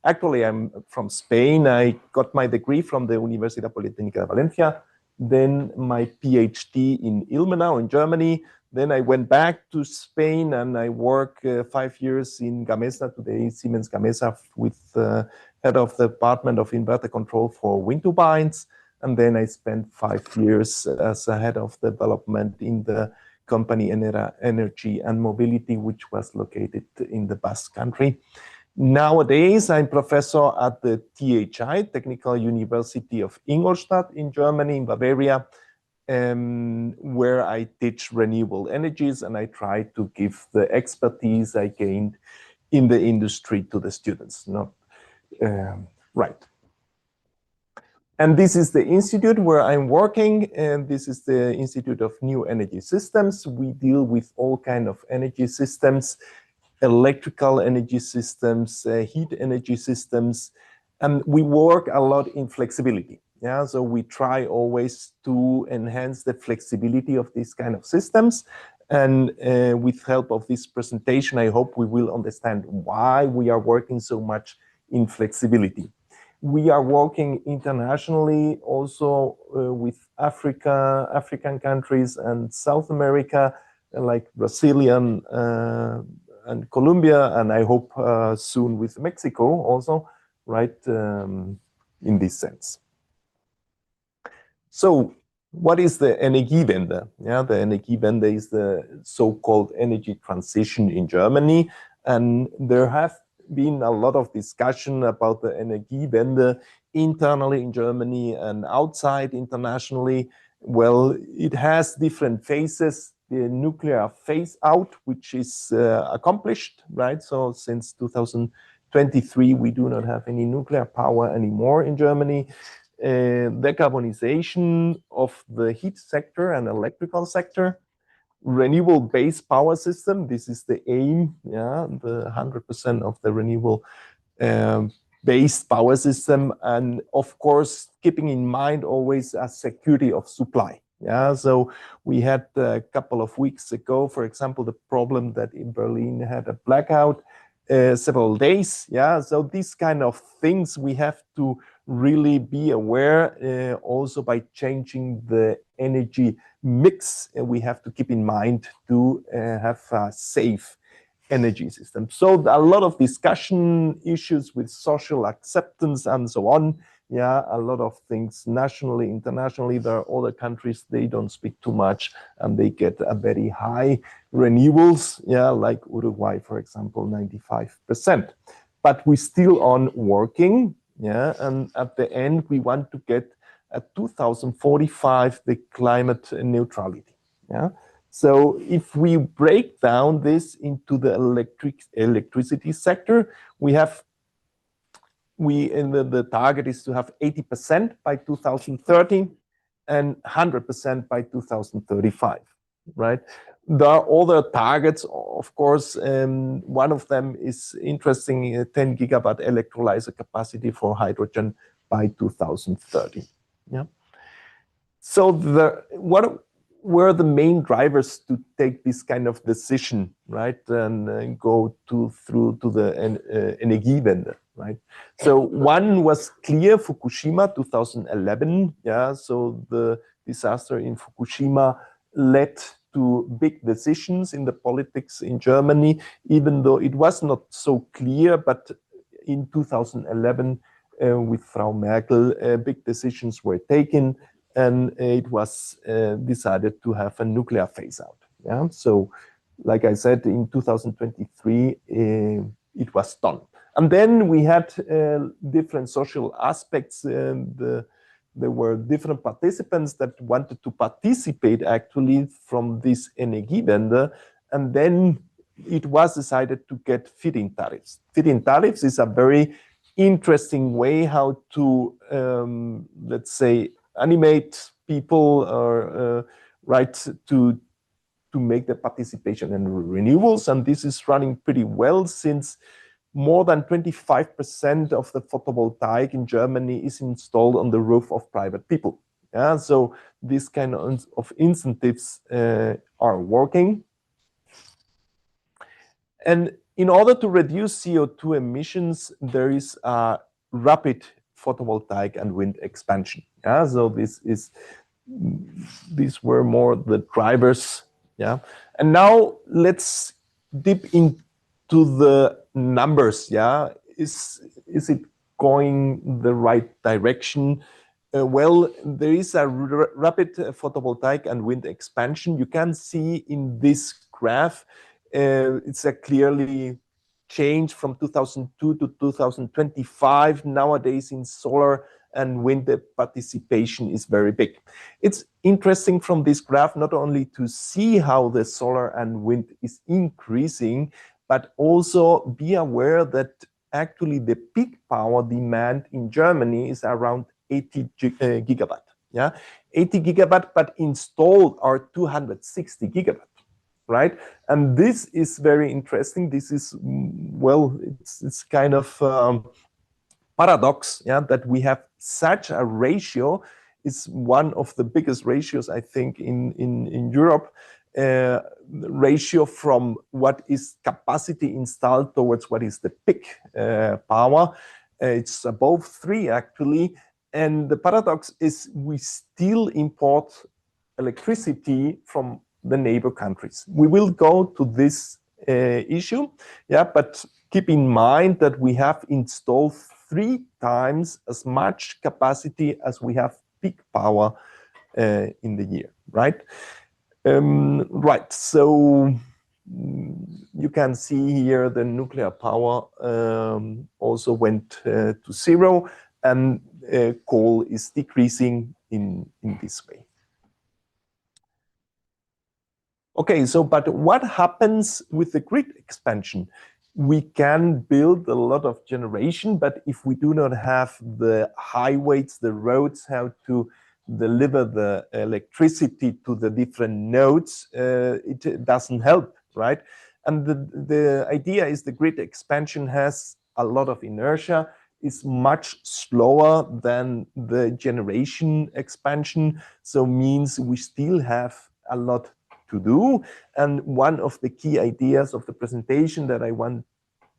actually I'm from Spain. I got my degree from the Universidad Politécnica de Valencia, then my PhD in Ilmenau in Germany. Then I went back to Spain and I worked 5 years in Gamesa, today Siemens Gamesa, with head of the Department of Inverter Control for wind turbines. And then I spent 5 years as a head of development in the company Enera Energy and Mobility, which was located in the Basque Country. Nowadays, I'm professor at the THI, Technical University of Ingolstadt in Germany, in Bavaria, where I teach renewable energies, and I try to give the expertise I gained in the industry to the students. Right. And this is the institute where I'm working, and this is the Institute of New Energy Systems. We deal with all kinds of energy systems, electrical energy systems, heat energy systems, and we work a lot in flexibility. Yeah, so we try always to enhance the flexibility of these kind of systems. And with help of this presentation, I hope we will understand why we are working so much in flexibility. We are working internationally also with African countries and South America, like Brazilian and Colombia, and I hope soon with Mexico also, right, in this sense. So what is the Energiewende? Yeah, the Energiewende is the so-called energy transition in Germany. And there have been a lot of discussion about the Energiewende internally in Germany and outside internationally. Well, it has different phases. The nuclear phase out, which is accomplished, right? So since 2023, we do not have any nuclear power anymore in Germany. Decarbonization of the heat sector and electrical sector. Renewable-based power system, this is the aim, yeah, the 100% of the renewable based power system, and of course keeping in mind always a security of supply. Yeah, so we had a couple of weeks ago, for example, the problem that in Berlin had a blackout several days. Yeah, so these kind of things we have to really be aware also by changing the energy mix. We have to keep in mind to have a safe energy system. So a lot of discussion issues with social acceptance and so on. Yeah, a lot of things nationally, internationally. There are other countries, they don't speak too much and they get a very high renewables. Yeah, like Uruguay, for example, 95%. But we still on working. Yeah, and at the end, we want to get at 2045 the climate neutrality. Yeah. So if we break down this into the electricity sector, the target is to have 80% by 2030 and 100% by 2035, right? There are other targets, of course. One of them is interesting, 10 gigawatt electrolyzer capacity for hydrogen by 2030. Yeah. So what were the main drivers to take this kind of decision, right? And go through to the Energiewende, right? So one was clear, Fukushima 2011. Yeah, so the disaster in Fukushima led to big decisions in the politics in Germany, even though it was not so clear, but in 2011 with Frau Merkel, big decisions were taken, and it was decided to have a nuclear phase out. Yeah, so like I said, in 2023, it was done. And then we had different social aspects. There were different participants that wanted to participate actually from this Energiewende, and then it was decided to get feed-in tariffs. Feed-in tariffs is a very interesting way how to, let's say, animate people or to make the participation in renewables, and this is running pretty well since more than 25% of the photovoltaic in Germany is installed on the roof of private people. Yeah, so this kind of incentives are working. And in order to reduce CO2 emissions, there is a rapid photovoltaic and wind expansion. Yeah, so these were more the drivers. Yeah, and now let's dip into the numbers. Yeah, is it going the right direction? Well, there is a rapid photovoltaic and wind expansion. You can see in this graph, it's a clearly change from 2002 to 2025. Nowadays in solar and wind, the participation is very big. It's interesting from this graph not only to see how the solar and wind is increasing, but also be aware that actually the peak power demand in Germany is around 80 gigawatt. Yeah, 80 gigawatt, but installed are 260 gigawatt. Right, and this is very interesting. This is, well, it's kind of paradox, yeah, that we have such a ratio. It's one of the biggest ratios, I think, in Europe. Ratio from what is capacity installed towards what is the peak power. It's above 3 actually, and the paradox is we still import electricity from the neighbor countries. We will go to this issue, yeah, but keep in mind that we have installed 3 times as much capacity as we have peak power in the year, right? Right, so you can see here the nuclear power also went to zero, and coal is decreasing in this way. Okay, so but what happens with the grid expansion? We can build a lot of generation, but if we do not have the highways, the roads, how to deliver the electricity to the different nodes, it doesn't help, right? And the idea is the grid expansion has a lot of inertia, is much slower than the generation expansion, so means we still have a lot to do. And one of the key ideas of the presentation that I want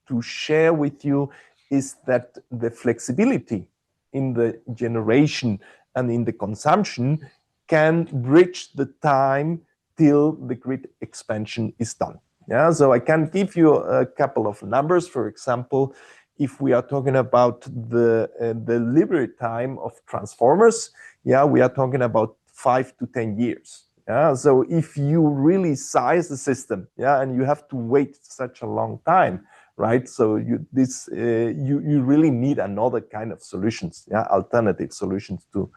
to share with you is that the flexibility in the generation and in the consumption can bridge the time till the grid expansion is done. Yeah, so I can give you a couple of numbers. For example, if we are talking about the delivery time of transformers, yeah, we are talking about 5 to 10 years. Yeah, so if you really size the system, yeah, and you have to wait such a long time, right? So you really need another kind of solutions, yeah, alternative solutions to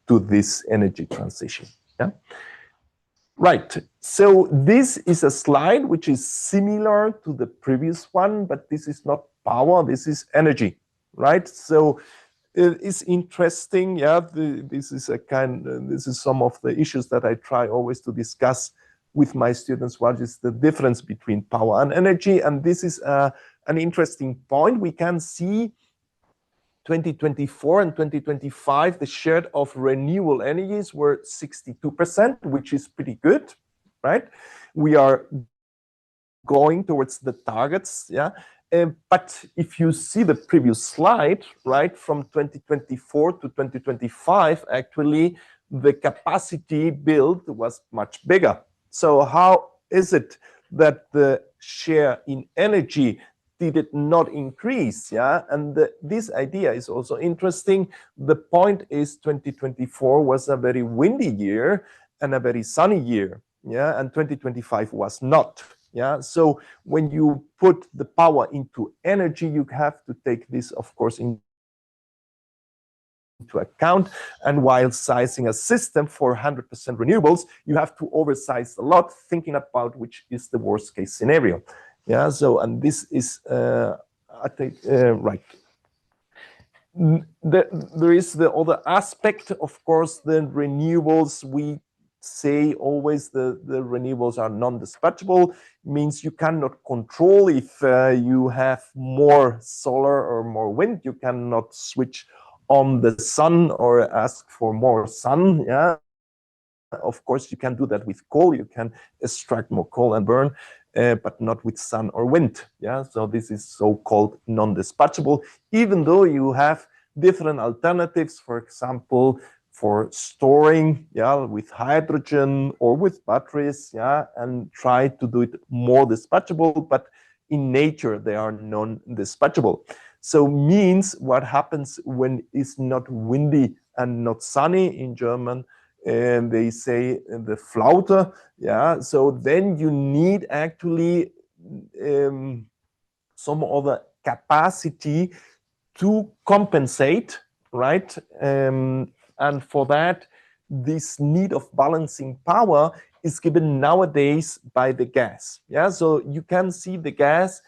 this energy transition. Yeah. Right. So this is a slide which is similar to the previous one, but this is not power, this is energy, right? So it is interesting, yeah. This is some of the issues that I try always to discuss with my students. What is the difference between power and energy? And this is an interesting point. We can see 2024 and 2025, the share of renewable energies were 62%, which is pretty good, right? We are going towards the targets, yeah. But if you see the previous slide, right, from 2024 to 2025, actually, the capacity built was much bigger. So how is it that the share in energy did it not increase? Yeah, and this idea is also interesting. The point is 2024 was a very windy year and a very sunny year, yeah, and 2025 was not. Yeah, so when you put the power into energy, you have to take this, of course, into account. And while sizing a system for 100% renewables, you have to oversize a lot, thinking about which is the worst case scenario. Yeah, so, and this is, I think, right. There is the other aspect, of course, the renewables. We say always the renewables are non-dispatchable, means you cannot control if you have more solar or more wind. You cannot switch on the sun or ask for more sun. Yeah, of course you can do that with coal. You can extract more coal and burn, but not with sun or wind. Yeah, so this is so-called non-dispatchable, even though you have different alternatives, for example, for storing, yeah, with hydrogen or with batteries, yeah, and try to do it more dispatchable, but in nature they are non-dispatchable. So means what happens when it's not windy and not sunny in German, and they say the Flaute, yeah, so then you need actually some other capacity to compensate, right? And for that, this need of balancing power is given nowadays by the gas. Yeah, so you can see the gas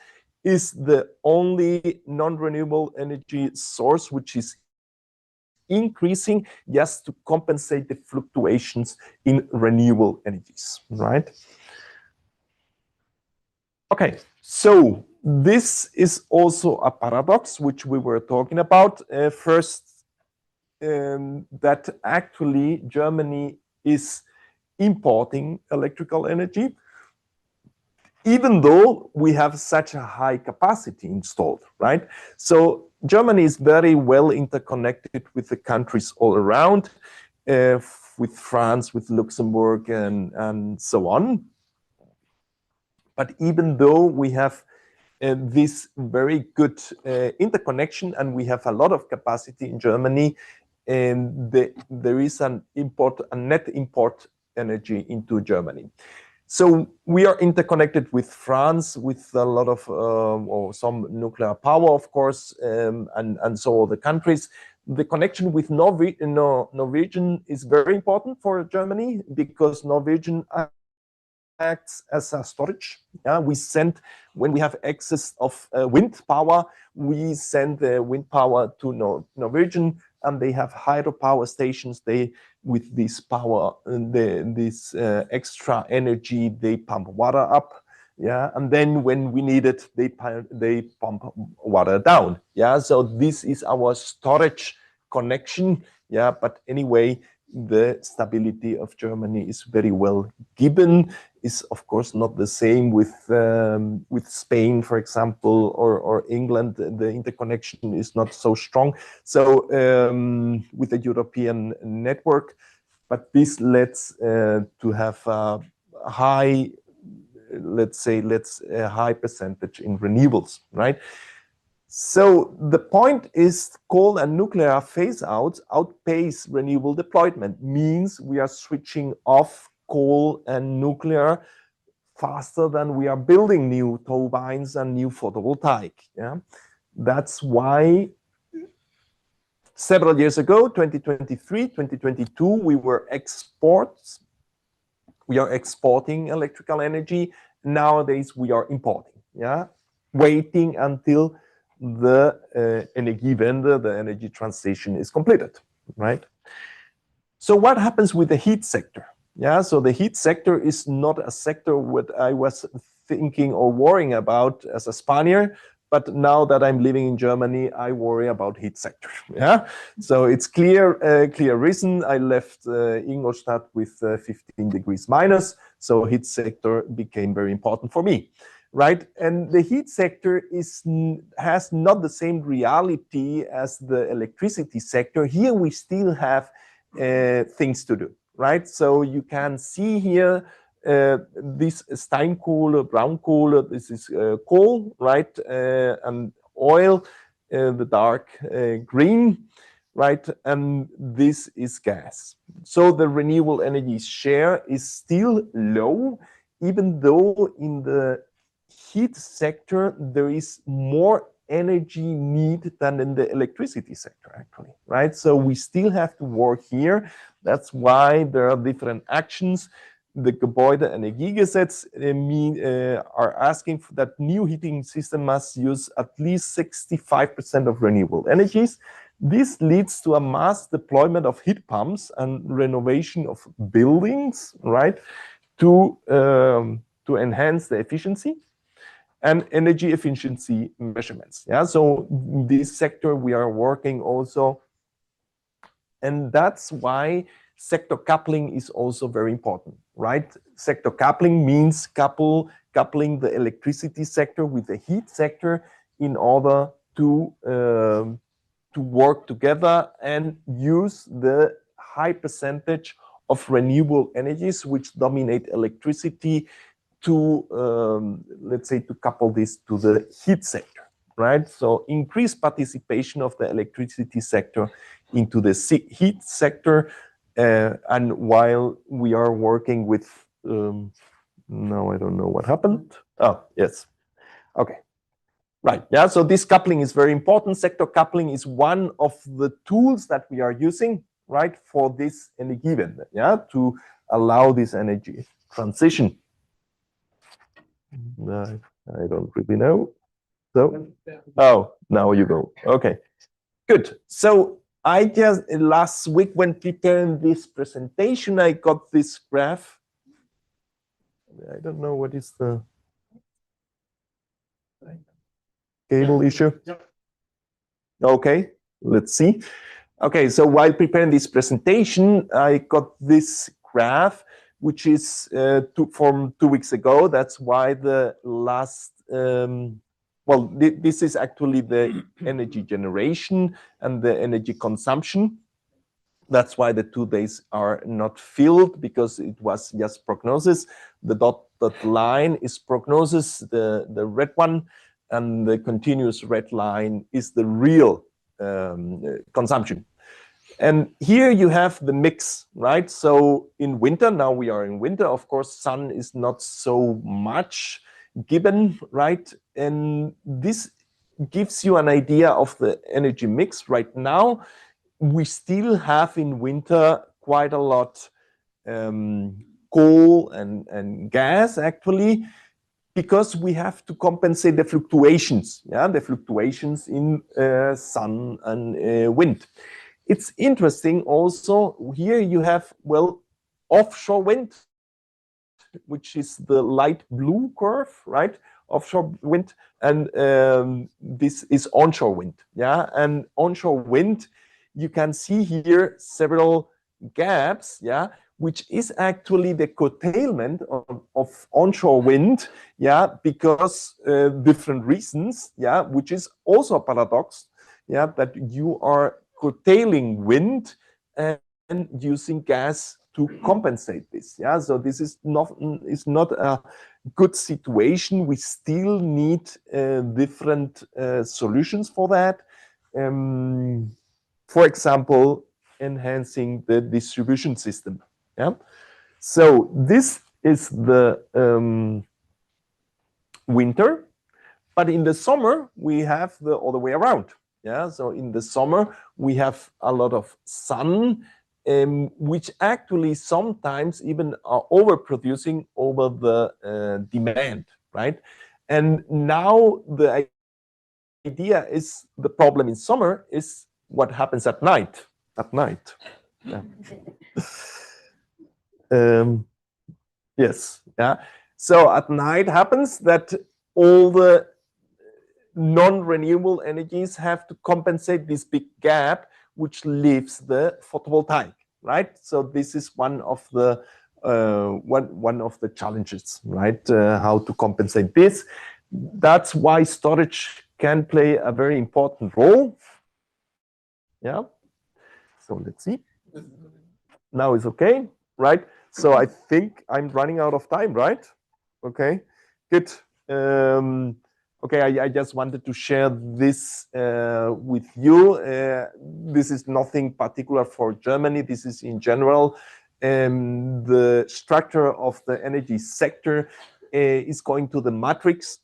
is the only non-renewable energy source which is increasing just to compensate the fluctuations in renewable energies, right? Okay, so this is also a paradox which we were talking about. First, that actually Germany is importing electrical energy, even though we have such a high capacity installed, right? So Germany is very well interconnected with the countries all around, with France, with Luxembourg, and so on. But even though we have this very good interconnection and we have a lot of capacity in Germany, and there is a net import energy into Germany. So we are interconnected with France, with a lot of, or some nuclear power, of course, and so all the countries. The connection with Norwegian is very important for Germany, because Norwegian acts as a storage. We send, when we have excess of wind power, we send the wind power to Norwegian, and they have hydropower stations. They, with this power, this extra energy, they pump water up. And then when we need it, they pump water down. So this is our storage connection. But anyway, the stability of Germany is very well given. Is of course not the same with Spain, for example, or England. The interconnection is not so strong. So with the European network, but this leads to have a high, let's say, a high percentage in renewables, right? So the point is, coal and nuclear phase outs outpace renewable deployment, means we are switching off coal and nuclear faster than we are building new turbines and new photovoltaic. That's why several years ago, 2023, 2022, we are exporting electrical energy. Nowadays, we are importing, waiting until the Energiewende, the energy transition, is completed, right? So what happens with the heat sector? So the heat sector is not a sector what I was thinking or worrying about as a Spaniard, but now that I'm living in Germany, I worry about heat sector. So it's clear reason. I left Ingolstadt with 15 degrees minus, so heat sector became very important for me. Right, and the heat sector has not the same reality as the electricity sector. Here we still have things to do, right? So you can see here this Steinkohle, brown coal. This is coal, right, and oil, the dark green, right, and this is gas. So the renewable energy share is still low, even though in the heat sector there is more energy need than in the electricity sector, actually, right? So we still have to work here. That's why there are different actions. The Gebäude Energiegesetz are asking for that new heating system must use at least 65% of renewable energies. This leads to a mass deployment of heat pumps and renovation of buildings, right, to enhance the efficiency and energy efficiency measurements. So in this sector we are working also, and that's why sector coupling is also very important, right? Sector coupling means coupling the electricity sector with the heat sector in order to work together and use the high percentage of renewable energies which dominate electricity to, let's say, to couple this to the heat sector, right? So increase participation of the electricity sector into the heat sector. And while we are working with, now I don't know what happened. Oh, yes. Okay. Right. So this coupling is very important. Sector coupling is one of the tools that we are using, right, for this Energiewende, to allow this energy transition. I don't really know. So, oh, now you go. Okay, good. So I just, last week when preparing this presentation, I got this graph. I don't know what is the cable issue. Okay, let's see. Okay, so while preparing this presentation, I got this graph, which is from 2 weeks ago. That's why the last, well, this is actually the energy generation and the energy consumption. That's why the 2 days are not filled, because it was just prognosis. The dotted line is prognosis, the red one, and the continuous red line is the real consumption. And here you have the mix, right? So in winter, now we are in winter, of course, sun is not so much given, right? And this gives you an idea of the energy mix. Right now, we still have in winter quite a lot coal and gas, actually, because we have to compensate the fluctuations, the fluctuations in sun and wind. It's interesting also, here you have, well, offshore wind, which is the light blue curve, right? Offshore wind, and this is onshore wind, and onshore wind, you can see here several gaps, which is actually the curtailment of onshore wind, because different reasons, which is also a paradox, that you are curtailing wind and using gas to compensate this. So this is not a good situation. We still need different solutions for that. For example, enhancing the distribution system. So this is the winter, but in the summer we have the other way around. So in the summer we have a lot of sun, which actually sometimes even are overproducing over the demand, right? And now the idea is, the problem in summer is what happens at night. Yes. So at night happens that all the non-renewable energies have to compensate this big gap, which leaves the photovoltaic, right? So this is one of the challenges, right? How to compensate this. That's why storage can play a very important role. So let's see. Now it's okay, right? So I think I'm running out of time, right? Okay, good. Okay, I just wanted to share this with you. This is nothing particular for Germany. This is in general. The structure of the energy sector is going to the matrix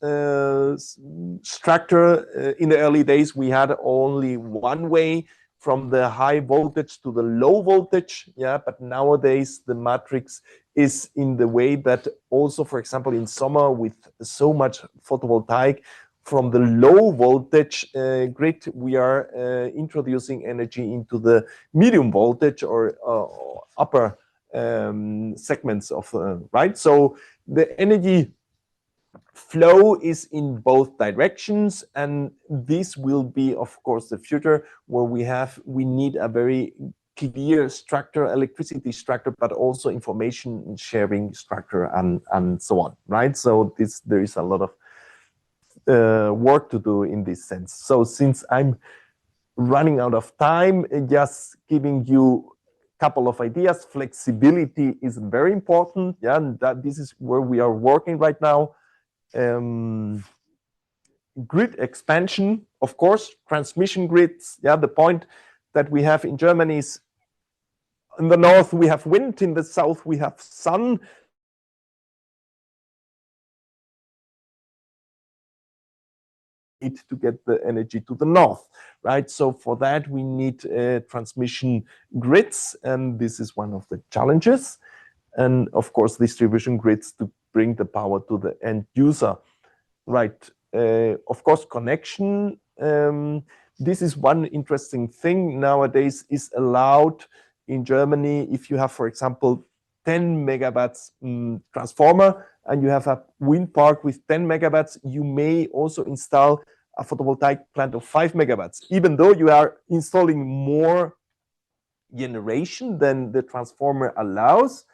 structure. In the early days, we had only one way from the high voltage to the low voltage, but nowadays the matrix is in the way that also, for example, in summer with so much photovoltaic, from the low voltage grid, we are introducing energy into the medium voltage or upper segments of, right? So the energy flow is in both directions, and this will be, of course, the future where we need a very clear structure, electricity structure, but also information sharing structure and so on, right? So there is a lot of work to do in this sense. So since I'm running out of time, just giving you a couple of ideas. Flexibility is very important, and that this is where we are working right now. Grid expansion, of course, transmission grids. The point that we have in Germany is, in the north we have wind, in the south we have sun. Need to get the energy to the north, right? So for that we need transmission grids, and this is one of the challenges. And of course, distribution grids to bring the power to the end user. Right. Of course, connection. This is one interesting thing nowadays is allowed in Germany. If you have, for example, 10 megawatts transformer and you have a wind park with 10 megawatts, you may also install a photovoltaic plant of 5 megawatts, even though you are installing more generation than the transformer allows.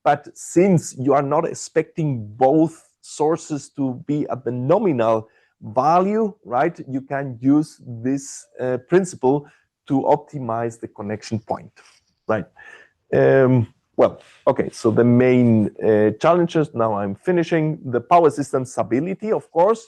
But since you are not expecting both sources to be at the nominal value, right, you can use this principle to optimize the connection point, right? Well, okay, so the main challenges, now I'm finishing. The power system stability, of course,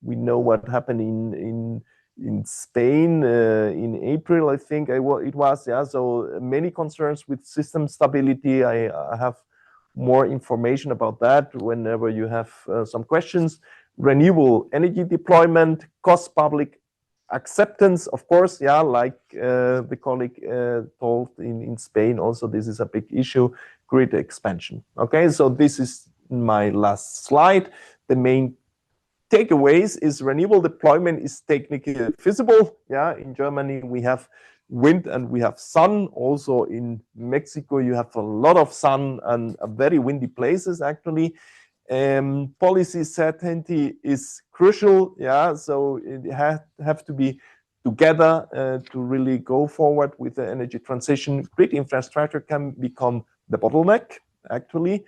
we know what happened in Spain in April, I think it was. Yeah, so many concerns with system stability. I have more information about that whenever you have some questions. Renewable energy deployment, cost public acceptance, of course, yeah, like the colleague told in Spain, also this is a big issue, grid expansion. Okay, so this is my last slide. The main takeaways is renewable deployment is technically feasible. Yeah, in Germany we have wind and we have sun. Also in Mexico you have a lot of sun and very windy places actually. Policy certainty is crucial. Yeah, so it have to be together to really go forward with the energy transition. Grid infrastructure can become the bottleneck actually.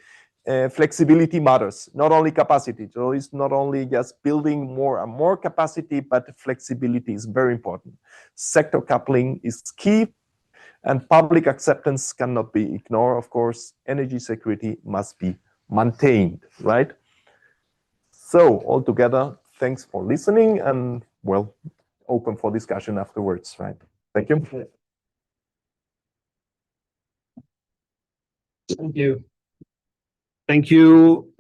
Flexibility matters, not only capacity. So it's not only just building more and more capacity, but flexibility is very important. Sector coupling is key, and public acceptance cannot be ignored. Of course, energy security must be maintained, right? So altogether, thanks for listening, and well, open for discussion afterwards, right? Thank you. Thank you. Thank you,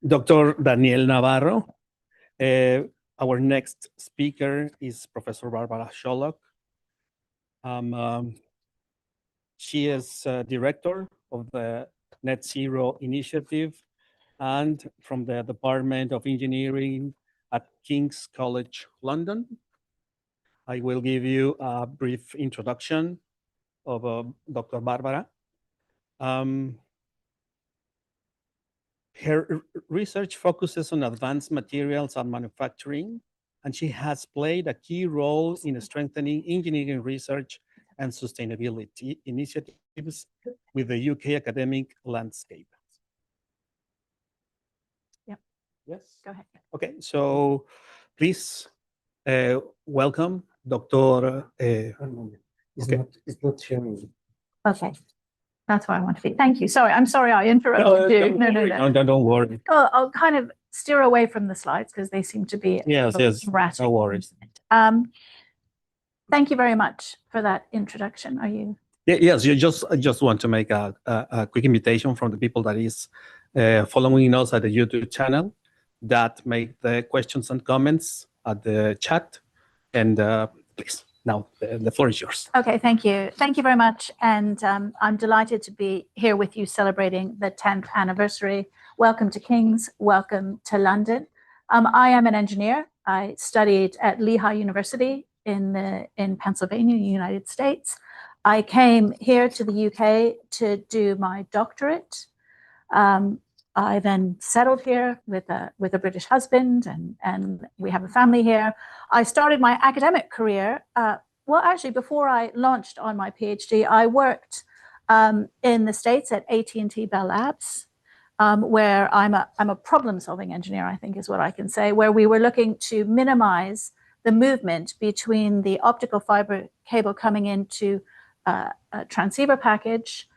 Dr. Daniel Navarro. Our next speaker is Professor Barbara Sholok. She is director of the Net Zero Initiative and from the Department of Engineering at King's College London. I will give you a brief introduction of Dr. Barbara. Her research focuses on advanced materials and manufacturing, and she has played a key role in strengthening engineering research and sustainability initiatives with the UK academic landscape. Yep. Yes. Go ahead. Okay, so please welcome Dr. It's not sharing. Okay, that's where I want to be. Thank you. Sorry, I'm sorry I interrupted you. No, don't worry. I'll kind of steer away from the slides because they seem to be Yes, erratic. no worries. Thank you very much for that introduction. Are you? Yes, I just want to make a quick invitation from the people that is following us at the YouTube channel, that make the questions and comments at the chat, and please. Now, the floor is yours. Okay, thank you. Thank you very much. And I'm delighted to be here with you celebrating the 10th anniversary. Welcome to King's, welcome to London. I am an engineer. I studied at Lehigh University in Pennsylvania, United States. I came here to the UK to do my doctorate. I then settled here with a British husband, and we have a family here. I started my academic career. Well, actually, before I launched on my PhD, I worked in the States at AT&T Bell Labs, where I'm a problem-solving engineer, I think is what I can say, where we were looking to minimize the movement between the optical fiber cable coming into a transceiver package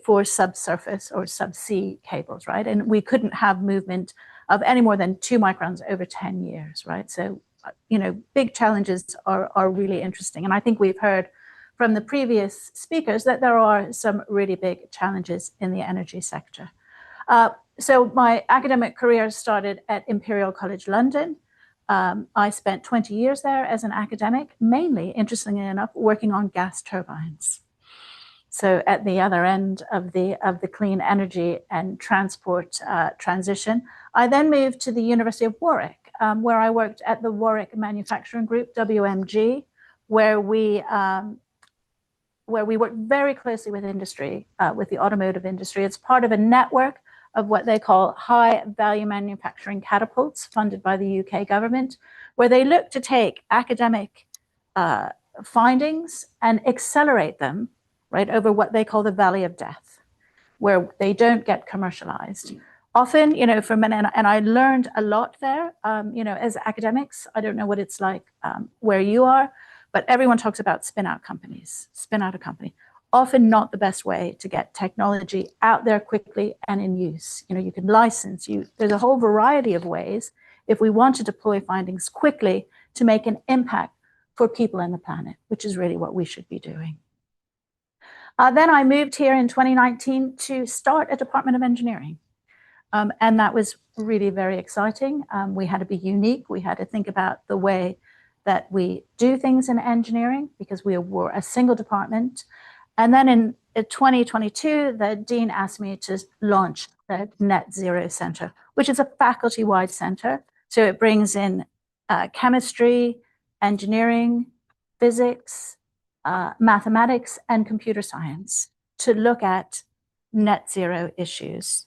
for subsurface or subsea cables, right? And we couldn't have movement of any more than 2 microns over 10 years, right? So, you know, big challenges are really interesting. And I think we've heard from the previous speakers that there are some really big challenges in the energy sector. So my academic career started at Imperial College London. I spent 20 years there as an academic, mainly, interestingly enough, working on gas turbines. So at the other end of the clean energy and transport transition. I then moved to the University of Warwick, where I worked at the Warwick Manufacturing Group, WMG, where we work very closely with industry, with the automotive industry. It's part of a network of what they call high value manufacturing catapults funded by the UK government, where they look to take academic findings and accelerate them, right, over what they call the valley of death, where they don't get commercialized. Often, you know, and I learned a lot there, you know, as academics. I don't know what it's like where you are, but everyone talks about spin out companies, spin out a company. Often not the best way to get technology out there quickly and in use. You know, you can license, there's a whole variety of ways if we want to deploy findings quickly to make an impact for people and the planet, which is really what we should be doing. Then I moved here in 2019 to start a Department of Engineering. And that was really very exciting. We had to be unique. We had to think about the way that we do things in engineering because we were a single department. And then in 2022, the dean asked me to launch the Net Zero Center, which is a faculty-wide center. So it brings in chemistry, engineering, physics, mathematics, and computer science to look at net zero issues.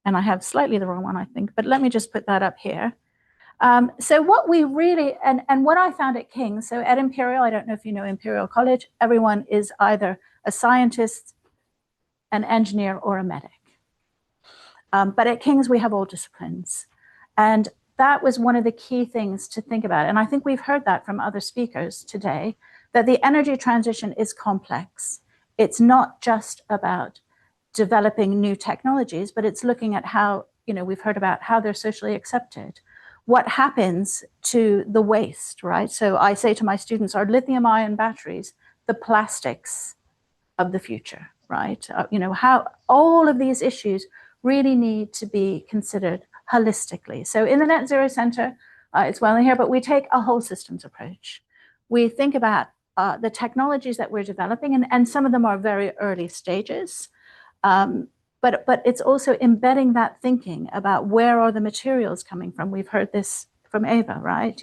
And I have slightly the wrong one, I think, but let me just put that up here. So what we really, and what I found at King's, so at Imperial, I don't know if you know Imperial College, everyone is either a scientist, an engineer, or a medic. But at King's, we have all disciplines. And that was one of the key things to think about. And I think we've heard that from other speakers today, that the energy transition is complex. It's not just about developing new technologies, but it's looking at how, we've heard about how they're socially accepted. What happens to the waste, right? So I say to my students, are lithium-ion batteries the plastics of the future, right? How all of these issues really need to be considered holistically. So in the Net Zero Center, it's well in here, but we take a whole systems approach. We think about the technologies that we're developing, and some of them are very early stages. But it's also embedding that thinking about where are the materials coming from. We've heard this from Ava, right?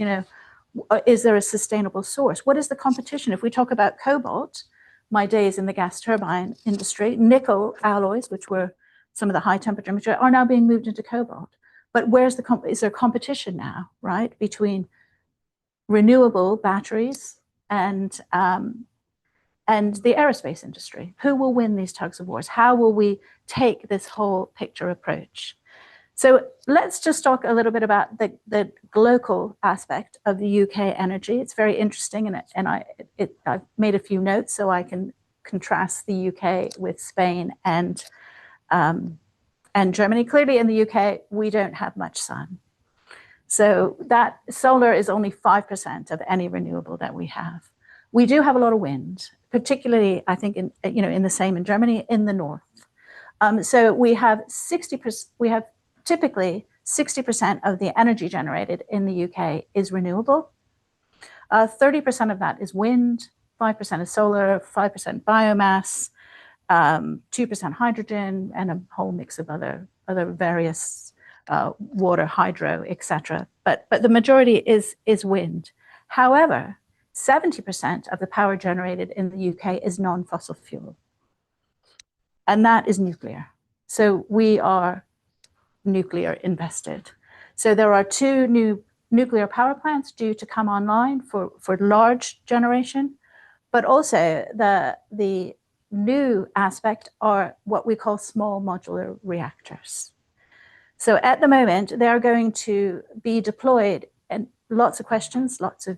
Is there a sustainable source? What is the competition? If we talk about cobalt, my days in the gas turbine industry, nickel alloys, which were some of the high temperature material, are now being moved into cobalt. But is there competition now, right, between renewable batteries and the aerospace industry? Who will win these tugs of wars? How will we take this whole picture approach? So let's just talk a little bit about the Glocal aspect of the UK energy. It's very interesting, and I've made a few notes so I can contrast the UK with Spain and Germany. Clearly in the UK, we don't have much sun. So that solar is only 5% of any renewable that we have. We do have a lot of wind, particularly, I think, in the same in Germany, in the north. So we have typically 60% of the energy generated in the UK is renewable. 30% of that is wind, 5% is solar, 5% biomass, 2% hydrogen, and a whole mix of other various water, hydro, etc. But the majority is wind. However, 70% of the power generated in the UK is non-fossil fuel. And that is nuclear. So we are nuclear invested. So there are 2 new nuclear power plants due to come online for large generation, but also the new aspect are what we call small modular reactors. So at the moment, they're going to be deployed, and lots of questions, lots of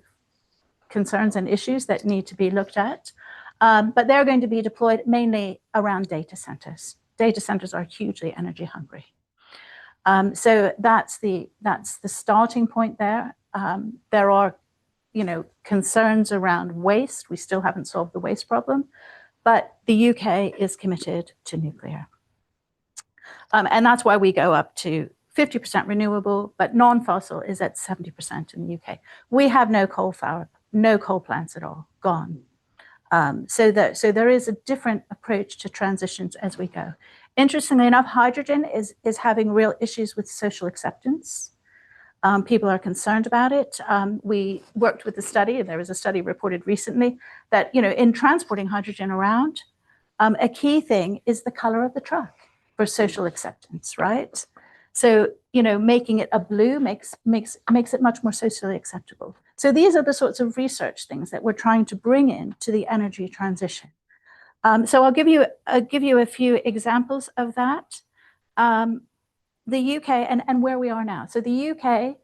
concerns and issues that need to be looked at. But they're going to be deployed mainly around data centers. Data centers are hugely energy hungry. So that's the starting point there. There are, concerns around waste. We still haven't solved the waste problem, but the UK is committed to nuclear. And that's why we go up to 50% renewable, but non-fossil is at 70% in the UK. We have no coal plants at all, gone. So there is a different approach to transitions as we go. Interestingly enough, hydrogen is having real issues with social acceptance. People are concerned about it. We worked with the study, and there was a study reported recently that, in transporting hydrogen around, a key thing is the color of the truck for social acceptance, right? So, making it a blue makes it much more socially acceptable. So these are the sorts of research things that we're trying to bring in to the energy transition. So I'll give you a few examples of that. The UK and where we are now. So the UK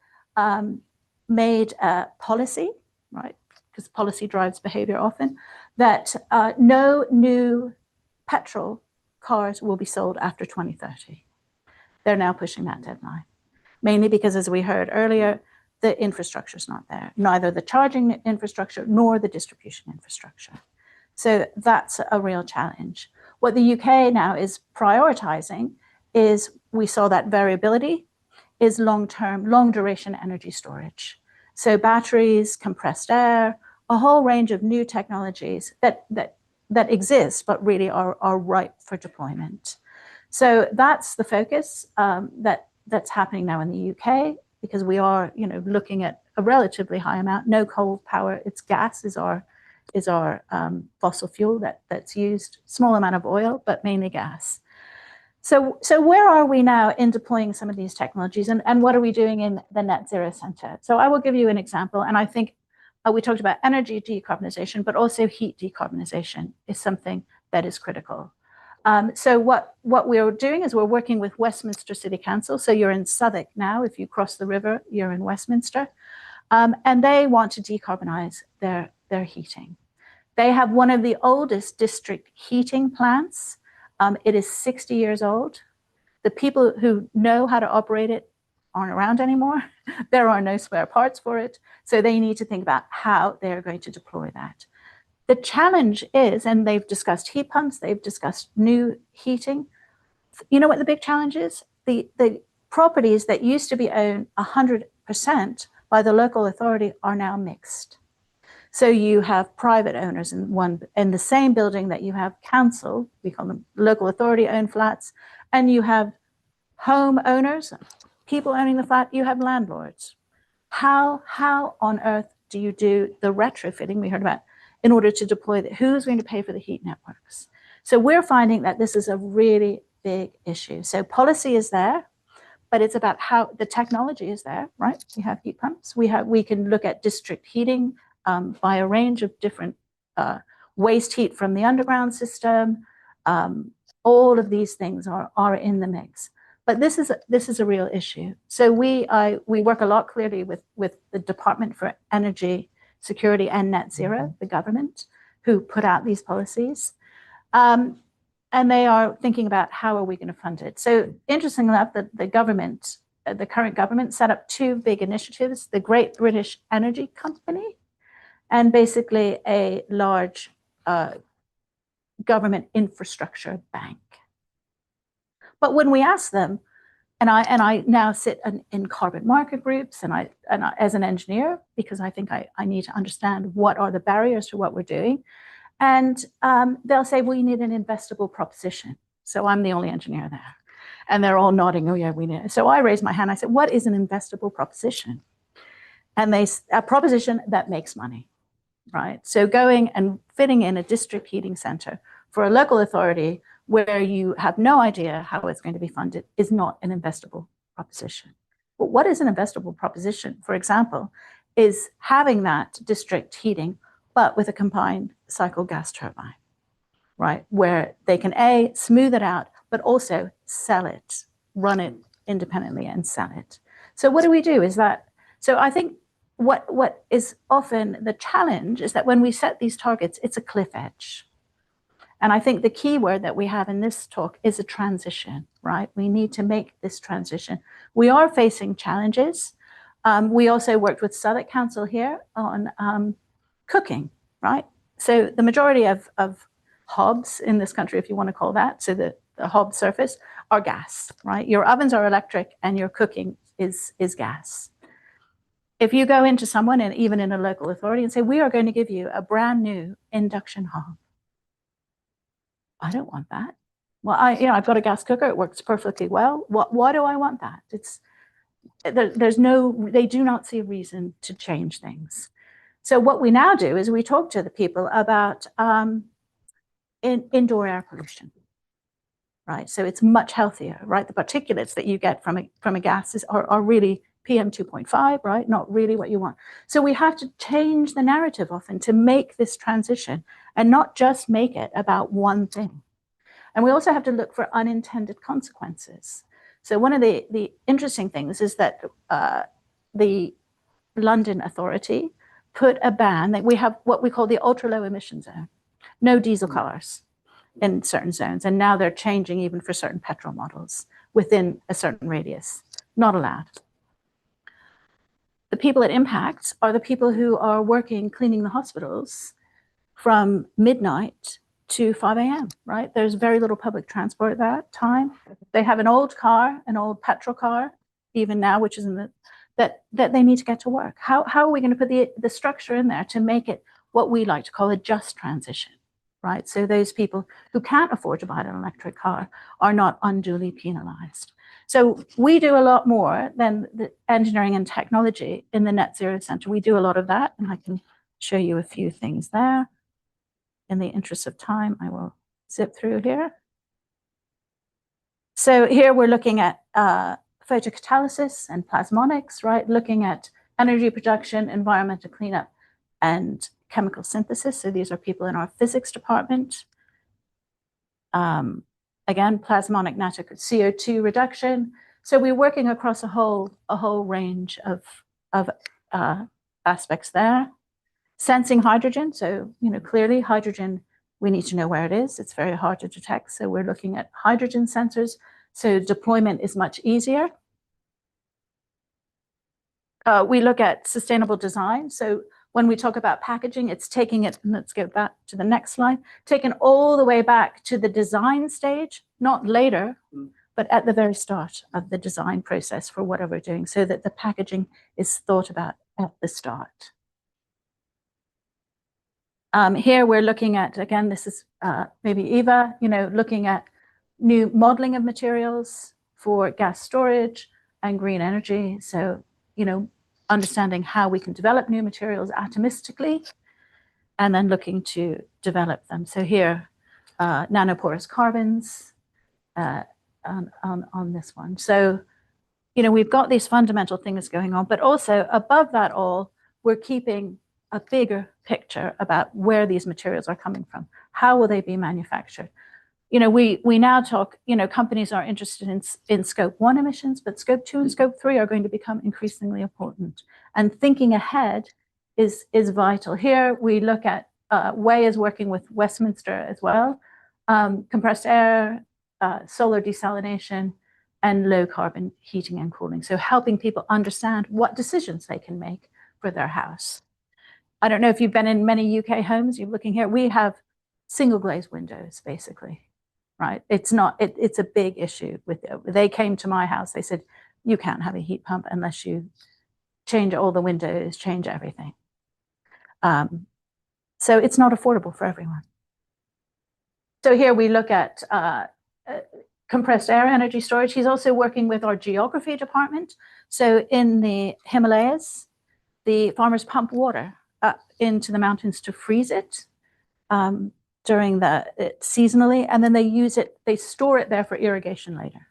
made a policy, right, because policy drives behavior often, that no new petrol cars will be sold after 2030. They're now pushing that deadline, mainly because, as we heard earlier, the infrastructure is not there, neither the charging infrastructure nor the distribution infrastructure. So that's a real challenge. What the UK now is prioritizing is, we saw that variability, is long-term, long-duration energy storage. So batteries, compressed air, a whole range of new technologies that exist, but really are ripe for deployment. So that's the focus that's happening now in the UK, because we are, looking at a relatively high amount. No coal power, it's gas is our fossil fuel that's used. Small amount of oil, but mainly gas. So where are we now in deploying some of these technologies, and what are we doing in the Net Zero Center? So I will give you an example, and I think we talked about energy decarbonization, but also heat decarbonization is something that is critical. So what we're doing is we're working with Westminster City Council. So you're in Southwark now. If you cross the river, you're in Westminster. And they want to decarbonize their heating. They have one of the oldest district heating plants. It is 60 years old. The people who know how to operate it aren't around anymore. There are no spare parts for it. So they need to think about how they're going to deploy that. The challenge is, and they've discussed heat pumps, they've discussed new heating. You know what the big challenge is? The properties that used to be owned 100% by the local authority are now mixed. So you have private owners in the same building that you have council, we call them local authority owned flats, and you have home owners, people owning the flat, you have landlords. How on earth do you do the retrofitting we heard about in order to deploy that? Who's going to pay for the heat networks? So we're finding that this is a really big issue. So policy is there, but it's about how the technology is there, right? We have heat pumps. We can look at district heating by a range of different waste heat from the underground system. All of these things are in the mix. But this is a real issue. So we work a lot clearly with the Department for Energy Security and Net Zero, the government, who put out these policies. And they are thinking about how are we going to fund it. So interestingly enough, the current government set up two big initiatives, the Great British Energy Company, and basically a large government infrastructure bank. But when we ask them, and I now sit in carbon market groups, and I as an engineer, because I think I need to understand what are the barriers to what we're doing. And they'll say, well, you need an investable proposition. So I'm the only engineer there. And they're all nodding, oh yeah, we need it. So I raised my hand, I said, what is an investable proposition? And a proposition that makes money, right? So going and fitting in a district heating center for a local authority where you have no idea how it's going to be funded is not an investable proposition. But what is an investable proposition, for example, is having that district heating, but with a combined cycle gas turbine, right? Where they can smooth it out, but also sell it, run it independently and sell it. So what do we do is that, so I think what is often the challenge is that when we set these targets, it's a cliff edge. And I think the key word that we have in this talk is a transition, right? We need to make this transition. We are facing challenges. We also worked with Southwark Council here on cooking, right? So the majority of hobs in this country, if you want to call that, so the hob surface, are gas, right? Your ovens are electric and your cooking is gas. If you go into someone, and even in a local authority, and say, we are going to give you a brand new induction hob, I don't want that. Well, I've got a gas cooker, it works perfectly well. Why do I want that? They do not see a reason to change things. So what we now do is we talk to the people about indoor air pollution, right? So it's much healthier, right? The particulates that you get from a gas are really PM 2.5, right? Not really what you want. So we have to change the narrative often to make this transition and not just make it about one thing. And we also have to look for unintended consequences. So one of the interesting things is that the London Authority put a ban that we have what we call the ultra low emission zone, no diesel cars in certain zones. And now they're changing even for certain petrol models within a certain radius, not allowed. the people it impacts are the people who are working cleaning the hospitals from midnight to 5 a.m., right? There's very little public transport at that time. They have an old car, an old petrol car, even now, which is in the, that they need to get to work. How are we going to put the structure in there to make it what we like to call a just transition, right? So those people who can't afford to buy an electric car are not unduly penalized. So we do a lot more than the engineering and technology in the Net Zero Center. We do a lot of that, and I can show you a few things there. In the interest of time, I will zip through here. So here we're looking at photocatalysis and plasmonics, right? Looking at energy production, environmental cleanup, and chemical synthesis. So these are people in our physics department. Again, plasmonic CO2 reduction. So we're working across a whole range of aspects there. Sensing hydrogen. So, clearly hydrogen, we need to know where it is. It's very hard to detect. So we're looking at hydrogen sensors. So deployment is much easier. We look at sustainable design. So when we talk about packaging, it's taking it, and let's go back to the next slide, taken all the way back to the design stage, not later, but at the very start of the design process for whatever we're doing, so that the packaging is thought about at the start. Here we're looking at, again, this is maybe Eva, looking at new modeling of materials for gas storage and green energy. So, understanding how we can develop new materials atomistically and then looking to develop them. So here, nanoporous carbons on this one. So, we've got these fundamental things going on, but also above that all, we're keeping a bigger picture about where these materials are coming from. How will they be manufactured? We now talk, companies are interested in scope 1 emissions, but scope 2 and scope 3 are going to become increasingly important. And thinking ahead is vital. Here we look at, WEI is working with Westminster as well, compressed air, solar desalination, and low carbon heating and cooling. So helping people understand what decisions they can make for their house. I don't know if you've been in many UK homes, you're looking here, we have single glazed windows, basically, right? It's a big issue. They came to my house, they said, you can't have a heat pump unless you change all the windows, change everything. So it's not affordable for everyone. So here we look at compressed air energy storage. He's also working with our geography department. So in the Himalayas, the farmers pump water up into the mountains to freeze it during seasonally, and then they use it, they store it there for irrigation later,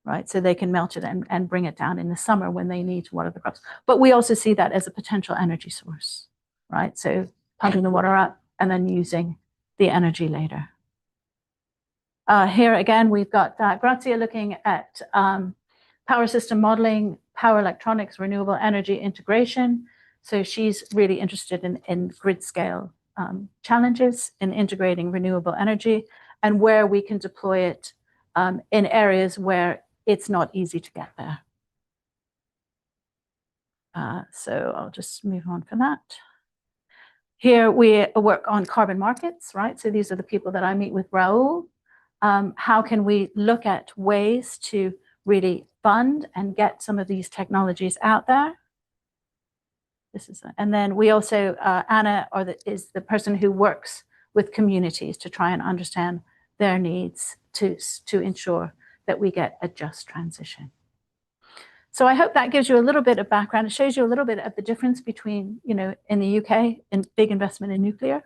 right? So they can melt it and bring it down in the summer when they need to water the crops. But we also see that as a potential energy source, right? So pumping the water up and then using the energy later. Here again, we've got Grecia looking at power system modeling, power electronics, renewable energy integration. So she's really interested in grid scale challenges in integrating renewable energy and where we can deploy it in areas where it's not easy to get there. So I'll just move on from that. Here we work on carbon markets, right? So these are the people that I meet with, Raul. How can we look at ways to really fund and get some of these technologies out there? And then we also, Anna is the person who works with communities to try and understand their needs to ensure that we get a just transition. So I hope that gives you a little bit of background. It shows you a little bit of the difference between, in the UK, in big investment in nuclear,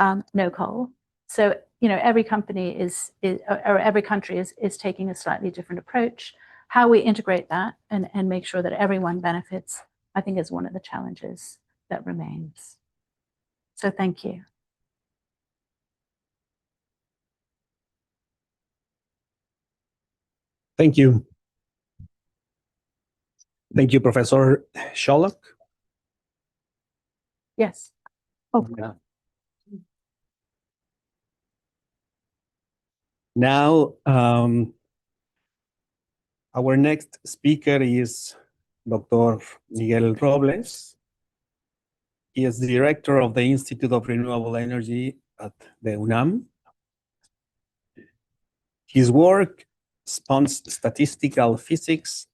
no coal. So, every company or every country is taking a slightly different approach. How we integrate that and make sure that everyone benefits, I think, is one of the challenges that remains. So thank you. Thank you. Thank you, Professor Sholok. Yes. Oh, Yeah. Now, our next speaker is Dr. Miguel Robles. He is the director of the Institute of Renewable Energy at the UNAM. His work spans statistical physics,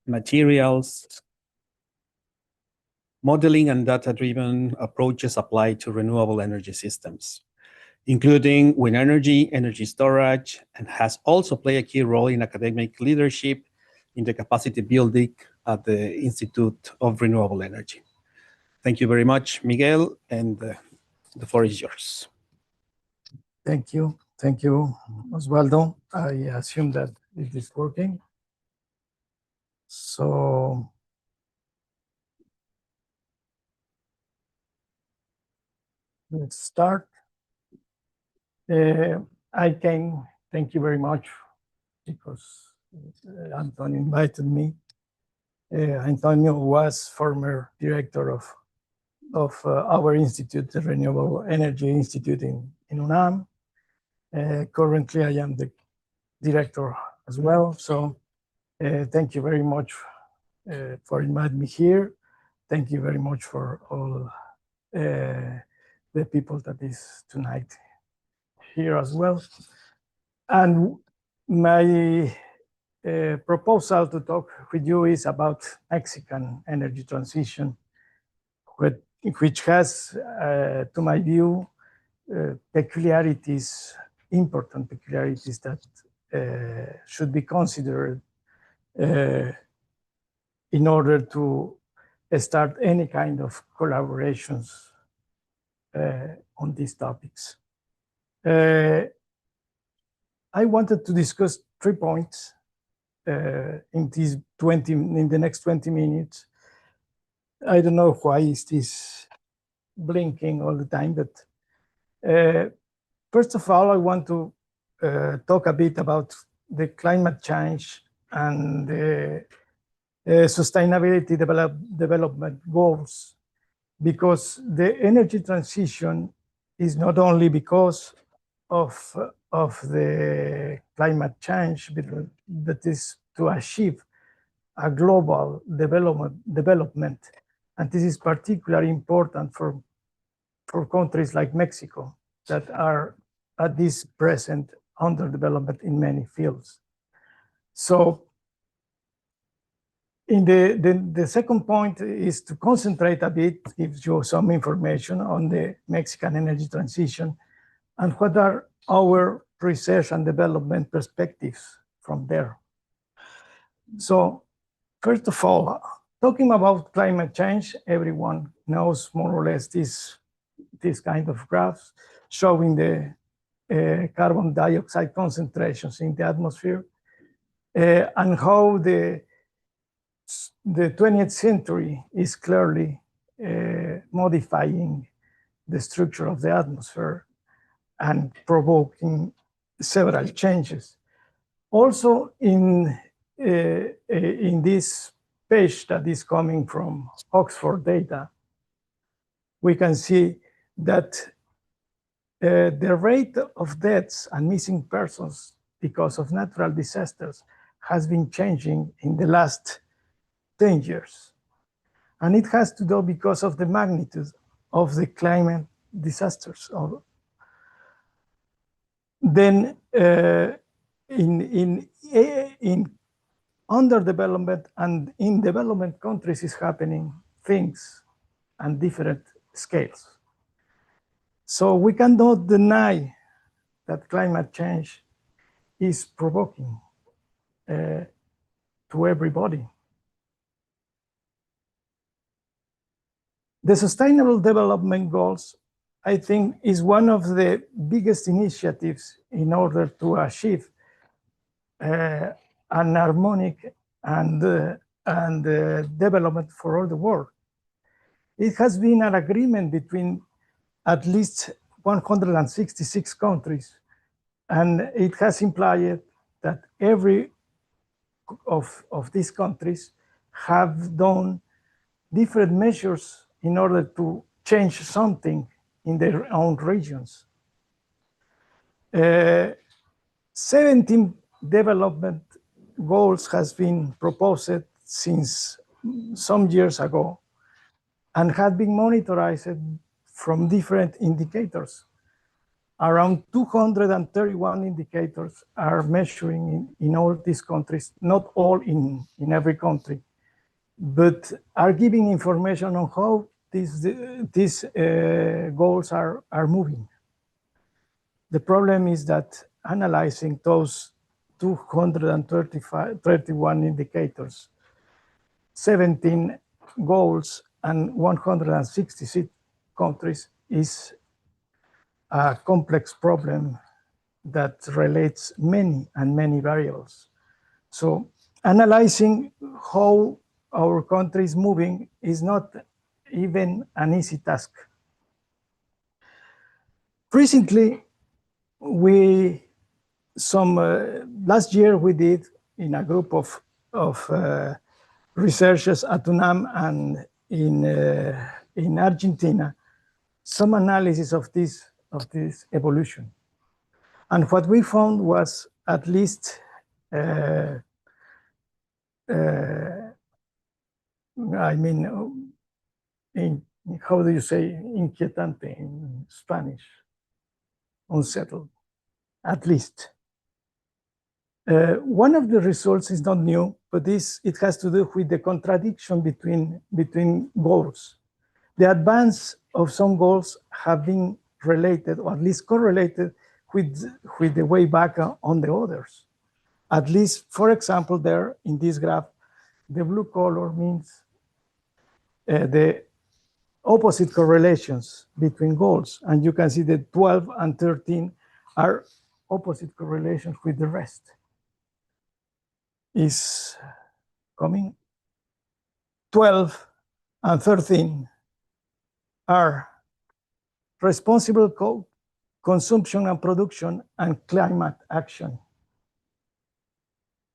materials, modeling, and data-driven approaches applied to renewable energy systems, including wind energy, energy storage, and has also played a key role in academic leadership in the capacity building at the Institute of Renewable Energy. Thank you very much, Miguel, and the floor is yours. Thank you. Thank you, Osvaldo. I assume that it is working. So let's start. I can thank you very much because Antonio invited me. Antonio was former director of our institute, the Renewable Energy Institute in UNAM. Currently, I am the director as well. So thank you very much for inviting me here. Thank you very much for all the people that is tonight here as well. And my proposal to talk with you is about Mexican energy transition, which has, to my view, peculiarities, important peculiarities that should be considered in order to start any kind of collaborations on these topics. I wanted to discuss 3 points in the next 20 minutes. I don't know why is this blinking all the time, but first of all, I want to talk a bit about the climate change and the sustainability development goals, because the energy transition is not only because of the climate change, but is to achieve a global development. And this is particularly important for countries like Mexico that are at this present underdevelopment in many fields. So in the second point is to concentrate a bit, gives you some information on the Mexican energy transition and what are our research and development perspectives from there. So first of all, talking about climate change, everyone knows more or less this kind of graphs showing the carbon dioxide concentrations in the atmosphere and how the 20th century is clearly modifying the structure of the atmosphere and provoking several changes. Also in this page that is coming from Oxford data, we can see that the rate of deaths and missing persons because of natural disasters has been changing in the last 10 years. And it has to do because of the magnitude of the climate disasters. Then in underdevelopment and in development countries is happening things on different scales. So we cannot deny that climate change is provoking to everybody. The Sustainable Development Goals, I think, is one of the biggest initiatives in order to achieve an harmonic and development for all the world. It has been an agreement between at least 166 countries, and it has implied that every of these countries have done different measures in order to change something in their own regions. 17 development goals has been proposed since some years ago and had been monitored from different indicators. Around 231 indicators are measuring in all these countries, not all in every country, but are giving information on how these goals are moving. The problem is that analyzing those 231 indicators, 17 goals and 166 countries is a complex problem that relates many variables. So analyzing how our country is moving is not even an easy task. Recently, last year we did in a group of researchers at UNAM and in Argentina some analysis of this evolution. And what we found was at least how do you say inquietante in Spanish? Unsettled, at least. One of the results is not new, but it has to do with the contradiction between goals. The advance of some goals have been related, or at least correlated, with the way back on the others. At least, for example, there in this graph, the blue color means the opposite correlations between goals. And you can see that 12 and 13 are opposite correlations with the rest. Is coming. 12 and 13 are responsible consumption and production and climate action.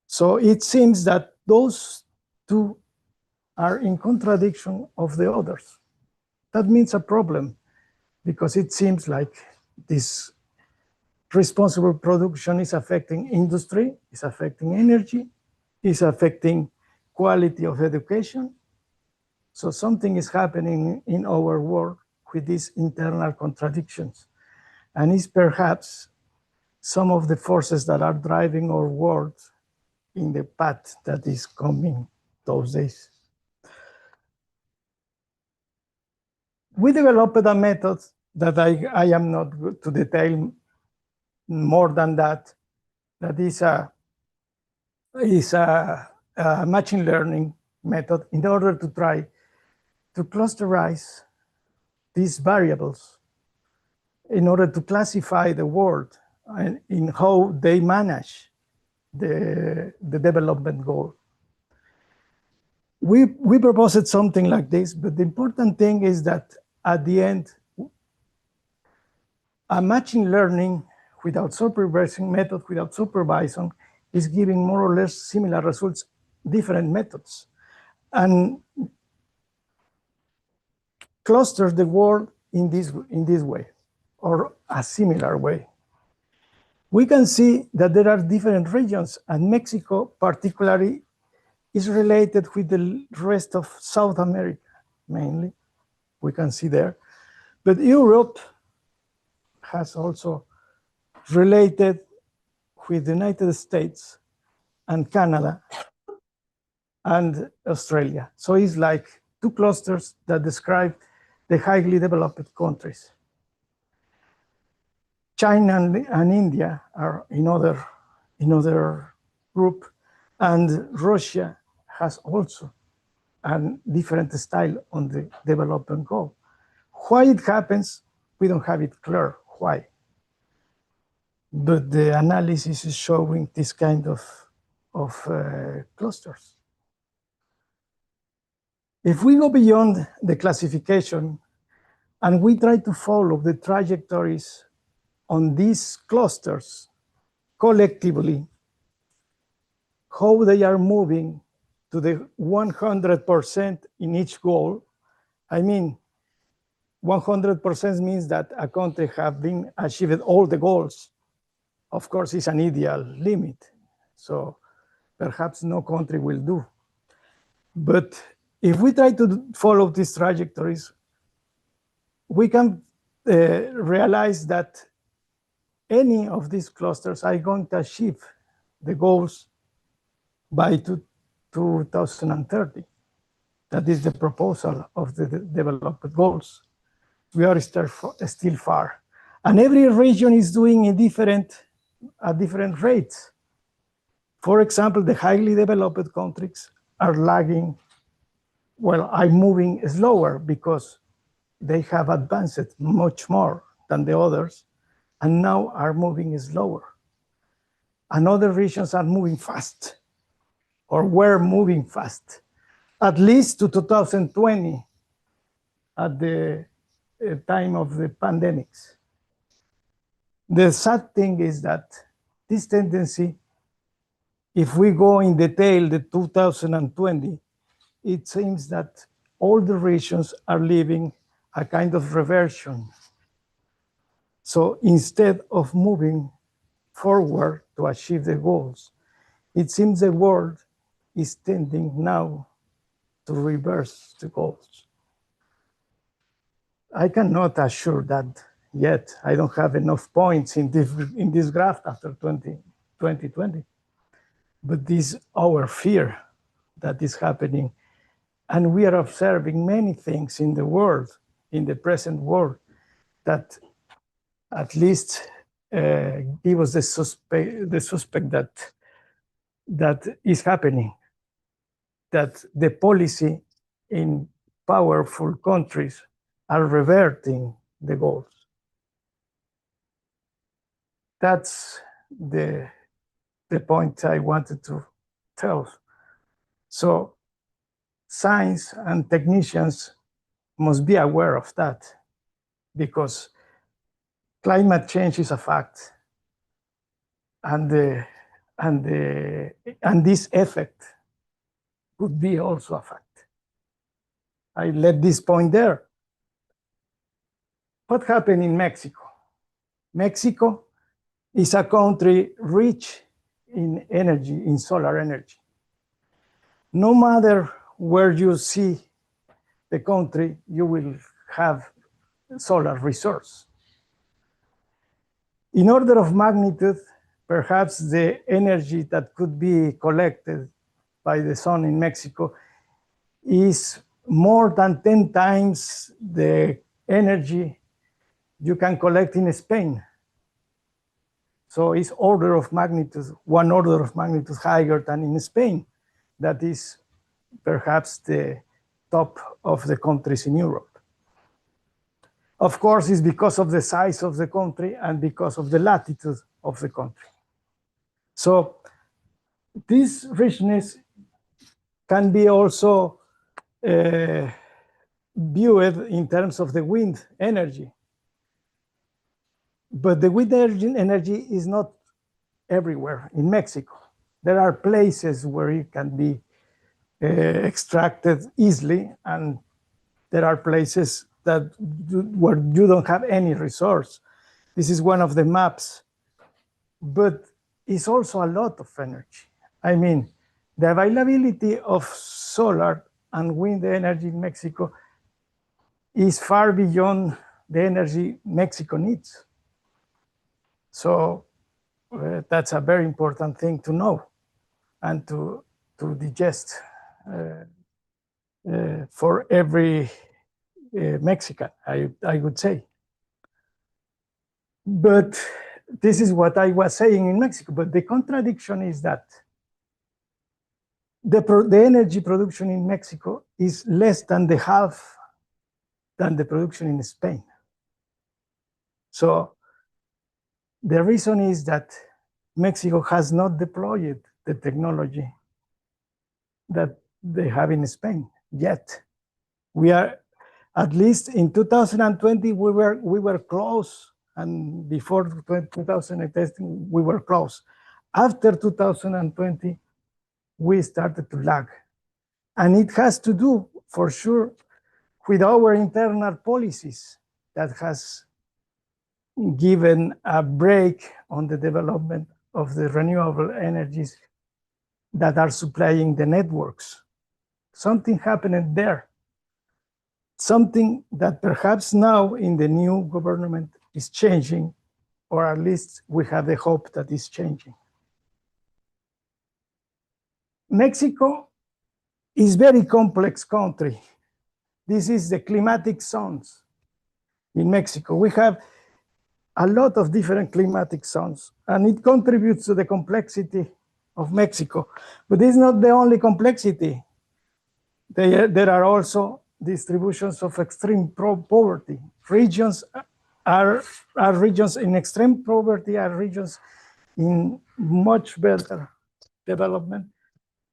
So it seems that those two are in contradiction of the others. That means a problem, because it seems like this responsible production is affecting industry, is affecting energy, is affecting quality of education. So something is happening in our world with these internal contradictions. And it's perhaps some of the forces that are driving our world in the path that is coming those days. We developed a method that I am not going to detail more than that. That is a machine learning method in order to try to clusterize these variables in order to classify the world and in how they manage the development goal. We proposed something like this, but the important thing is that at the end, a machine learning without supervising method, without supervision, is giving more or less similar results, different methods, and cluster the world in this way, or a similar way. We can see that there are different regions, and Mexico particularly is related with the rest of South America, mainly, we can see there. But Europe has also related with the United States and Canada and Australia. So it's like two clusters that describe the highly developed countries. China and India are in other group, and Russia has also a different style on the development goal. Why it happens, we don't have it clear why. But the analysis is showing this kind of clusters. If we go beyond the classification and we try to follow the trajectories on these clusters collectively, how they are moving to the 100% in each goal. I mean, 100% means that a country have been achieved all the goals. Of course, it's an ideal limit, so perhaps no country will do. But if we try to follow these trajectories, we can realize that any of these clusters are going to achieve the goals by 2030. That is the proposal of the developed goals. We are still far. And every region is doing at different rates. For example, the highly developed countries are lagging, are moving slower because they have advanced much more than the others, and now are moving slower. And other regions are moving fast, or were moving fast, at least to 2020, at the time of the pandemics. The sad thing is that this tendency, if we go in detail the 2020, it seems that all the regions are living a kind of reversion. So instead of moving forward to achieve the goals, it seems the world is tending now to reverse the goals. I cannot assure that yet. I don't have enough points in this graph after 2020. But this is our fear that is happening. And we are observing many things in the world, in the present world, that at least give us the suspect that is happening, that the policy in powerful countries are reverting the goals. That's the point I wanted to tell. So science and technicians must be aware of that, because climate change is a fact, and this effect could be also a fact. I let this point there. What happened in Mexico? Mexico is a country rich in energy, in solar energy. No matter where you see the country, you will have solar resource. In order of magnitude, perhaps the energy that could be collected by the sun in Mexico is more than 10 times the energy you can collect in Spain. So it's one order of magnitude higher than in Spain. That is perhaps the top of the countries in Europe. Of course, it's because of the size of the country and because of the latitude of the country. So this richness can be also viewed in terms of the wind energy. But the wind energy is not everywhere in Mexico. There are places where it can be extracted easily, and there are places where you don't have any resource. This is one of the maps, but it's also a lot of energy. I mean, the availability of solar and wind energy in Mexico is far beyond the energy Mexico needs. So that's a very important thing to know and to digest for every Mexican, I would say. But this is what I was saying in Mexico. But the contradiction is that the energy production in Mexico is less than the half than the production in Spain. So the reason is that Mexico has not deployed the technology that they have in Spain yet. We are, at least in 2020, we were close, and before 2010, we were close. After 2020, we started to lag. And it has to do, for sure, with our internal policies that has given a break on the development of the renewable energies that are supplying the networks something happened there. Something that perhaps now in the new government is changing, or at least we have the hope that it's changing. Mexico is a very complex country. This is the climatic zones in Mexico. We have a lot of different climatic zones, and it contributes to the complexity of Mexico. But it's not the only complexity. There are also distributions of extreme poverty. Regions are regions in extreme poverty, are regions in much better development.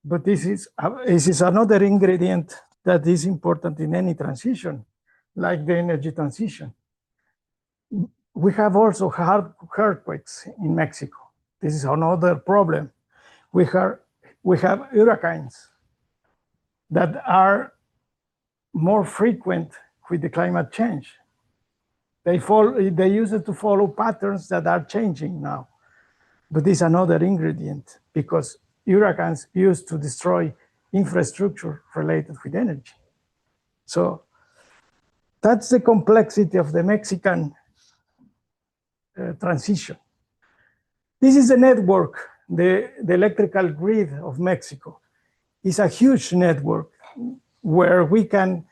But this is another ingredient that is important in any transition, like the energy transition. We have also hard earthquakes in Mexico. This is another problem. We have hurricanes that are more frequent with the climate change. They used to follow patterns that are changing now. But this is another ingredient, because hurricanes used to destroy infrastructure related with energy. So that's the complexity of the Mexican transition. This is the network, the electrical grid of Mexico. It's a huge network where we can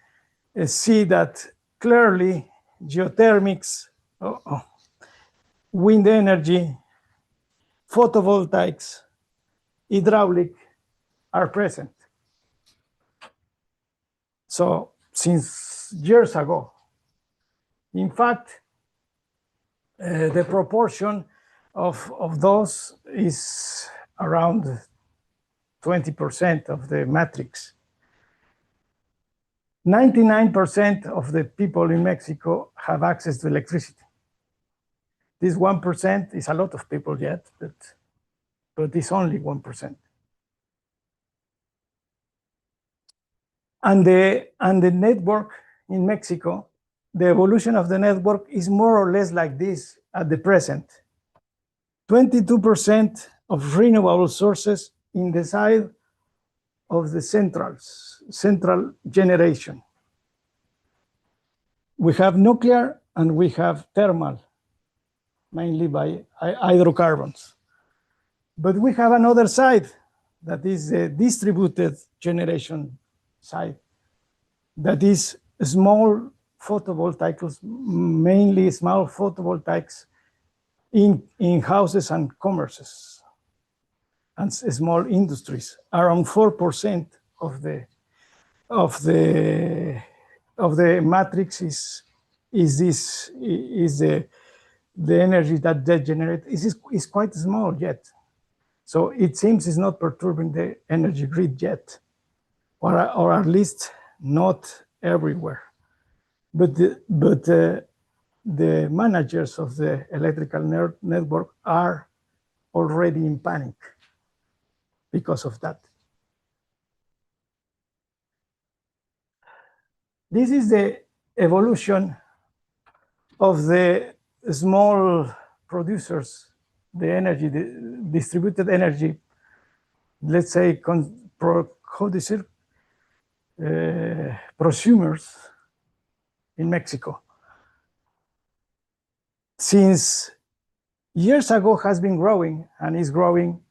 see that clearly geothermics, wind energy, photovoltaics, hydraulic are present. So since years ago, in fact, the proportion of those is around 20% of the matrix. 99% of the people in Mexico have access to electricity. This 1% is a lot of people yet, but it's only 1%. And the network in Mexico, the evolution of the network is more or less like this at the present. 22% of renewable sources in the side of the central generation. We have nuclear and we have thermal, mainly by hydrocarbons. But we have another side that is the distributed generation side, that is small photovoltaics, mainly small photovoltaics in houses and commerces and small industries. Around 4% of the matrix is the energy that they generate. Is quite small yet, so it seems it's not perturbing the energy grid yet, or at least not everywhere. But the managers of the electrical network are already in panic because of that. This is the evolution of the small producers, the energy, the distributed energy, let's say, prosumers in Mexico. Since years ago has been growing and is growing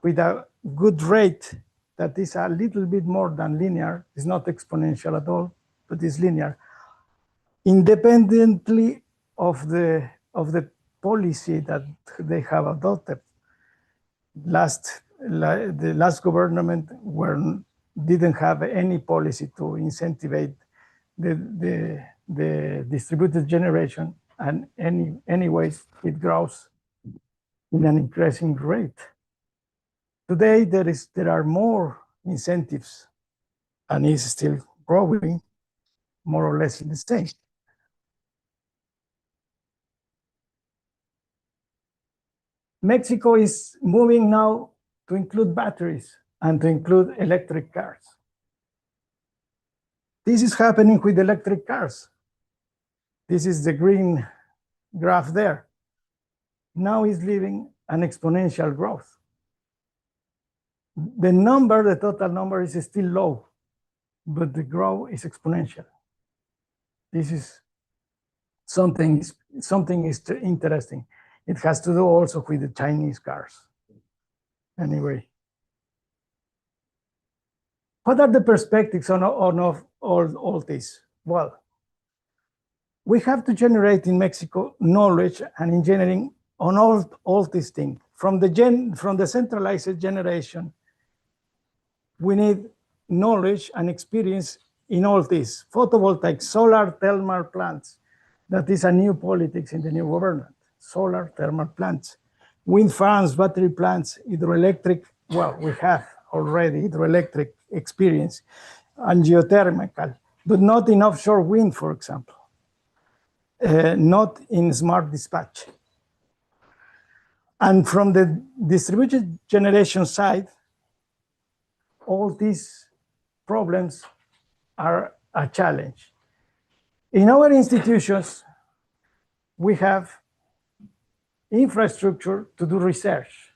with a good rate that is a little bit more than linear. It's not exponential at all, but it's linear. Independently of the policy that they have adopted. The last government didn't have any policy to incentivize the distributed generation, and anyways, it grows in an increasing rate. Today, there are more incentives, and is still growing more or less in the same. Mexico is moving now to include batteries and to include electric cars. This is happening with electric cars. This is the green graph there. Now is living an exponential growth. The total number is still low, but the growth is exponential. This is something is interesting. It has to do also with the Chinese cars. Anyway, what are the perspectives on all this? Well, we have to generate in Mexico knowledge and engineering on all these things. From the centralized generation, we need knowledge and experience in all this. Photovoltaic, solar thermal plants. That is a new politics in the new government. Solar thermal plants. Wind farms, battery plants, hydroelectric. Well, we have already hydroelectric experience, and geothermal, but not in offshore wind, for example. Not in smart dispatch. And from the distributed generation side, all these problems are a challenge. In our institutions, we have infrastructure to do research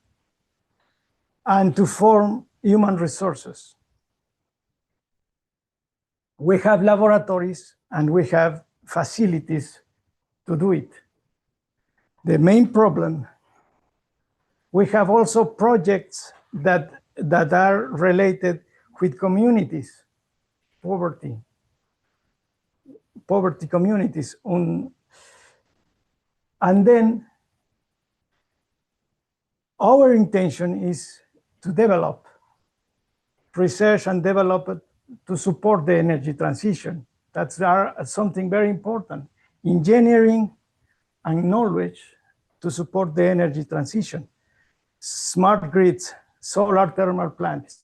and to form human resources. We have laboratories and we have facilities to do it. The main problem, we have also projects that are related with communities, poverty communities. And then our intention is to develop research and develop it to support the energy transition. That's something very important. Engineering and knowledge to support the energy transition. Smart grids, solar thermal plants,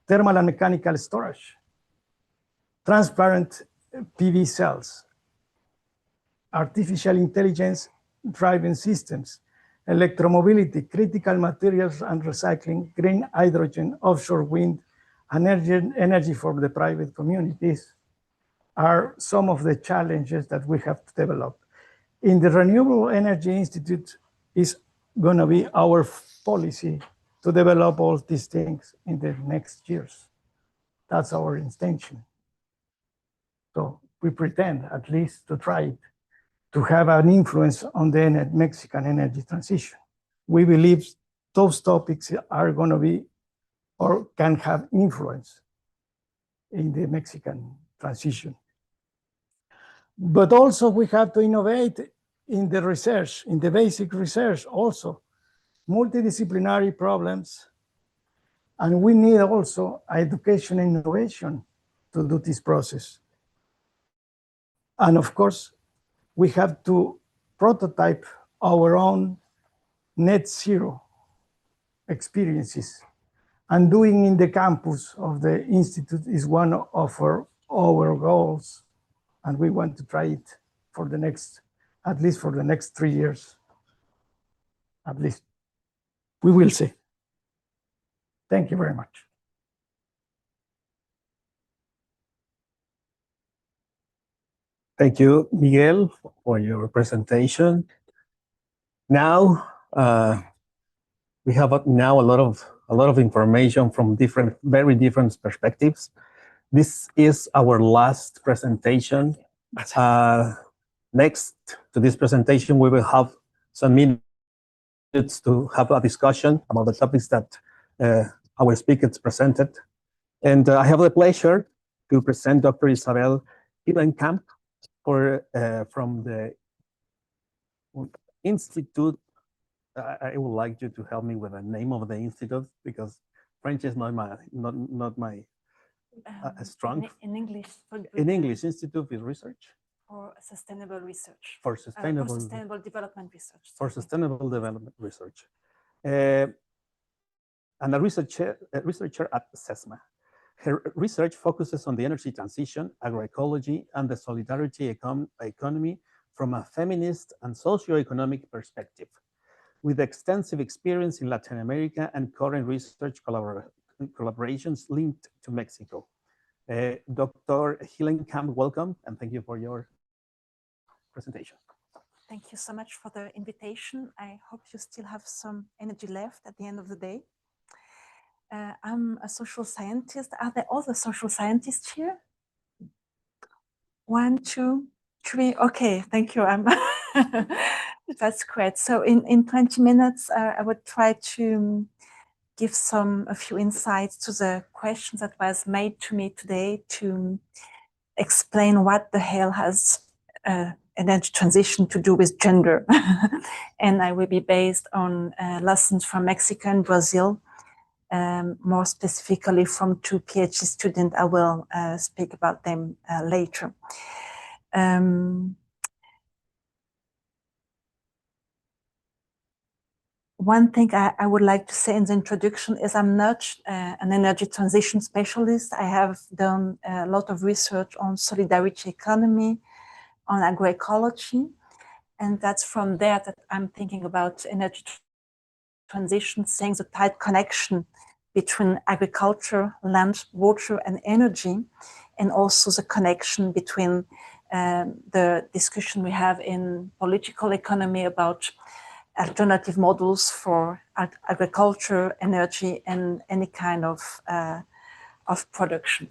thermal and mechanical storage, transparent PV cells, artificial intelligence driving systems, electromobility, critical materials and recycling, green hydrogen, offshore wind, energy for the private communities are some of the challenges that we have to develop. In the Renewable Energy Institute is going to be our policy to develop all these things in the next years. That's our intention. So we pretend at least to try it, to have an influence on the Mexican energy transition. We believe those topics are going to be or can have influence in the Mexican transition. But also we have to innovate in the research, in the basic research also, multidisciplinary problems. And we need also education and innovation to do this process. And of course, we have to prototype our own net zero experiences. And doing in the campus of the Institute is one of our goals. And we want to try it for the next, at least for the next 3 years. At least. We will see. Thank you very much. Thank you, Miguel, for your presentation. Now, we have now a lot of information from very different perspectives. This is our last presentation. Next to this presentation, we will have some minutes to have a discussion about the topics that our speakers presented. And I have the pleasure to present Dr. Isabel Hillenkamp from the Institute. I would like you to help me with the name of the institute because French is not my strong. In English. In English, Institute of Research. For sustainable research. For sustainable development research. For sustainable development research. And a researcher at SESMA. Her research focuses on the energy transition, agroecology, and the solidarity economy from a feminist and socioeconomic perspective. With extensive experience in Latin America and current research collaborations linked to Mexico. Dr. Hillenkamp, welcome, and thank you for your presentation. Thank you so much for the invitation. I hope you still have some energy left at the end of the day. I'm a social scientist. Are there other social scientists here? 1, 2, 3. Okay, thank you. That's great. So in 20 minutes, I would try to give a few insights to the questions that was made to me today, to explain what the hell has energy transition to do with gender. And I will be based on lessons from Mexico and Brazil, more specifically from 2 PhD students. I will speak about them later. One thing I would like to say in the introduction is I'm not an energy transition specialist. I have done a lot of research on solidarity economy, on agroecology, and that's from there that I'm thinking about energy transition, saying the tight connection between agriculture, land, water, and energy, and also the connection between the discussion we have in political economy about alternative models for agriculture, energy, and any kind of production.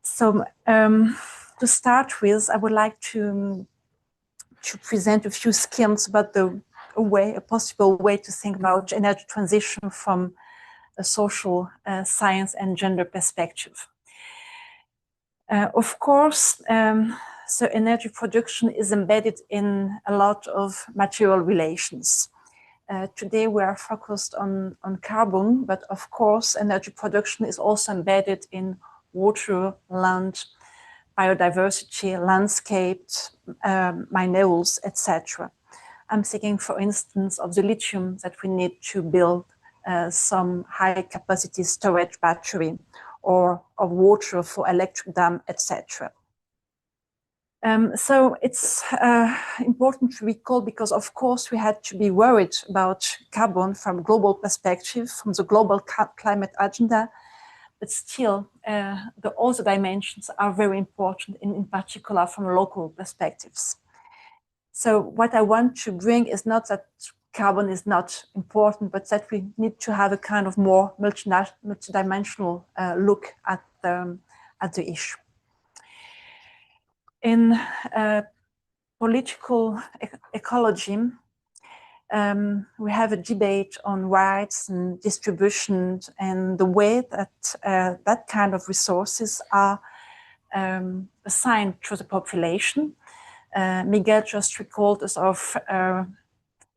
So to start with, I would like to present a few schemes about a possible way to think about energy transition from a social science and gender perspective. Of course, so energy production is embedded in a lot of material relations. Today we are focused on carbon, but of course energy production is also embedded in water, land, biodiversity, landscapes, minerals, etc. I'm thinking, for instance, of the lithium that we need to build some high capacity storage battery, or of water for electric dam, etc. So it's important to recall, because of course we had to be worried about carbon from global perspective, from the global climate agenda, but still the other dimensions are very important, in particular from local perspectives. So what I want to bring is not that carbon is not important, but that we need to have a kind of more multidimensional look at the issue. In political ecology, we have a debate on rights and distribution and the way that that kind of resources are assigned to the population. Miguel just recalled us of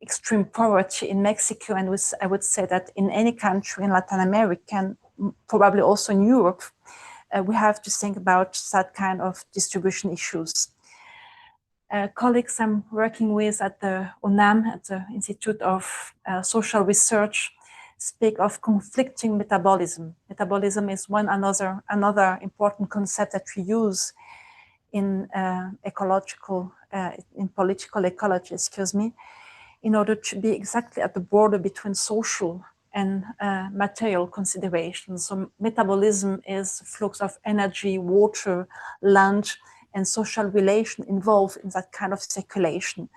extreme poverty in Mexico, and I would say that in any country in Latin America, and probably also in Europe, we have to think about that kind of distribution issues. Colleagues I'm working with at the UNAM, at the Institute of Social Research, speak of conflicting metabolism. Metabolism is another important concept that we use in political ecology, in order to be exactly at the border between social and material considerations. So metabolism is flux of energy, water, land, and social relation involved in that kind of circulation.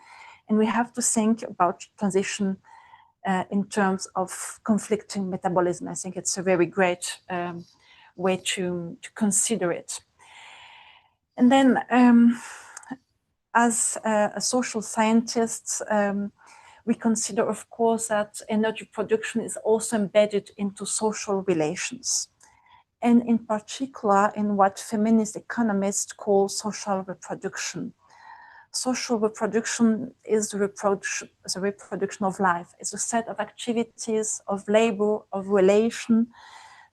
And we have to think about transition in terms of conflicting metabolism. I think it's a very great way to consider it. And then as a social scientist, we consider, of course, that energy production is also embedded into social relations, and in particular in what feminist economists call social reproduction. Social reproduction is the reproduction of life. It's a set of activities, of labor, of relation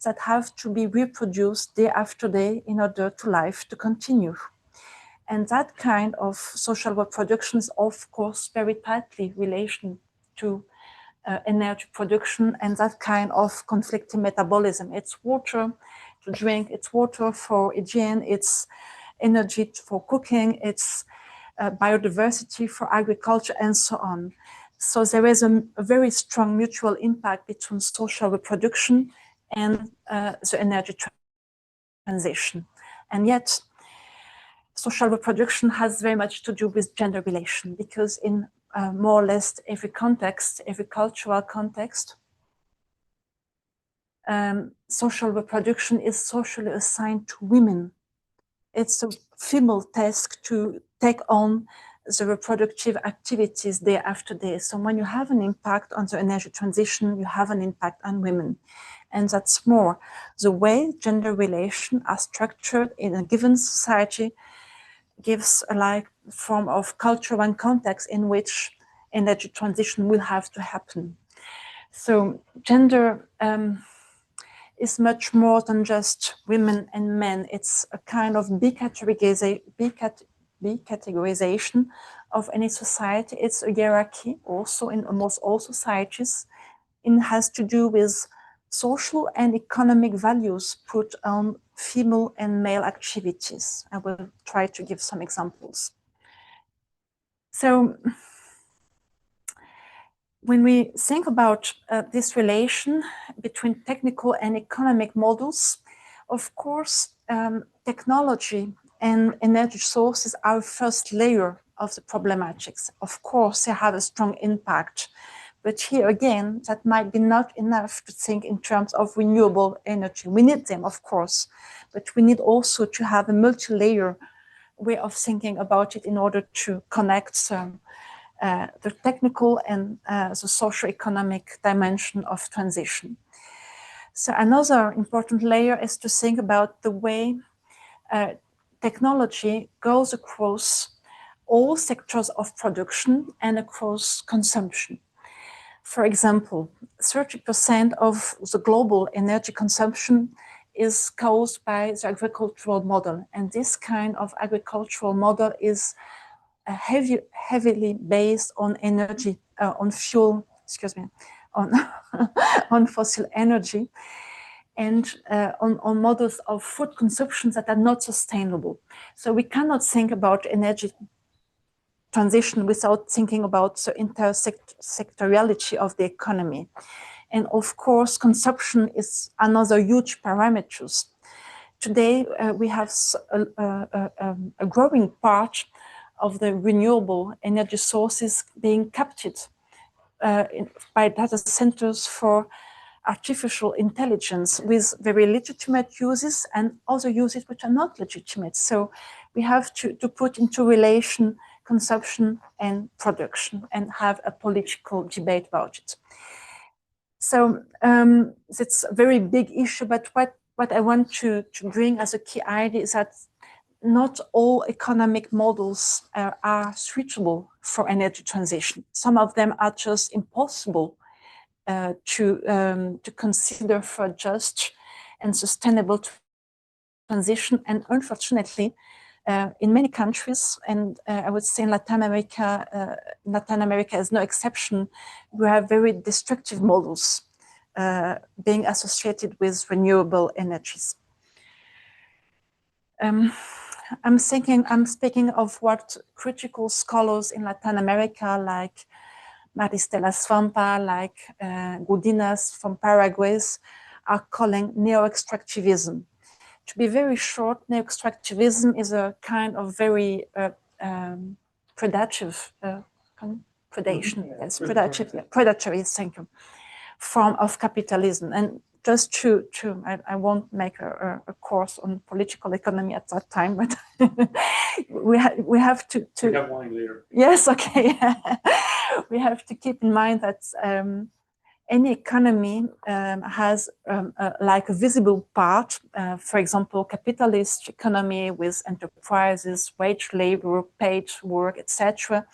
that have to be reproduced day after day in order to life to continue. And that kind of social reproduction is, of course, very tightly related to energy production and that kind of conflicting metabolism. It's water to drink, it's water for hygiene, it's energy for cooking, it's biodiversity for agriculture, and so on. So there is a very strong mutual impact between social reproduction and the energy transition. And yet, social reproduction has very much to do with gender relation, because in more or less every context, every cultural context, social reproduction is socially assigned to women. It's a female task to take on the reproductive activities day after day. So when you have an impact on the energy transition, you have an impact on women. And that's more the way gender relations are structured in a given society gives a like form of culture and context in which energy transition will have to happen. So gender is much more than just women and men. It's a kind of categorization of any society. It's a hierarchy also in almost all societies. It has to do with social and economic values put on female and male activities. I will try to give some examples. So when we think about this relation between technical and economic models, of course, technology and energy sources are first layer of the problematics. Of course, they have a strong impact. But here again, that might be not enough to think in terms of renewable energy. We need them, of course, but we need also to have a multi-layer way of thinking about it in order to connect the technical and the socio-economic dimension of transition. So another important layer is to think about the way technology goes across all sectors of production and across consumption. For example, 30% of the global energy consumption is caused by the agricultural model. And this kind of agricultural model is heavily based on energy, on fuel, on fossil energy, and on models of food consumption that are not sustainable. So we cannot think about energy transition without thinking about the intersectoriality of the economy. And of course, consumption is another huge parameter. Today, we have a growing part of the renewable energy sources being captured by data centers for artificial intelligence with very legitimate uses and other uses which are not legitimate. So we have to put into relation consumption and production and have a political debate about it. So it's a very big issue, but what I want to bring as a key idea is that not all economic models are suitable for energy transition. Some of them are just impossible to consider for just and sustainable transition. And unfortunately, in many countries, and I would say in Latin America is no exception, we have very destructive models being associated with renewable energies. I'm speaking of what critical scholars in Latin America, like Maristela Svampa, like Gudinas from Paraguay, are calling neo-extractivism. To be very short, neo-extractivism is a kind of very predatory, thank you, form of capitalism. And just I won't make a course on political economy at that time, but we have to. We have one later. Yes, okay. We have to keep in mind that any economy has like a visible part, for example, capitalist economy with enterprises, wage labor, paid work, etc.,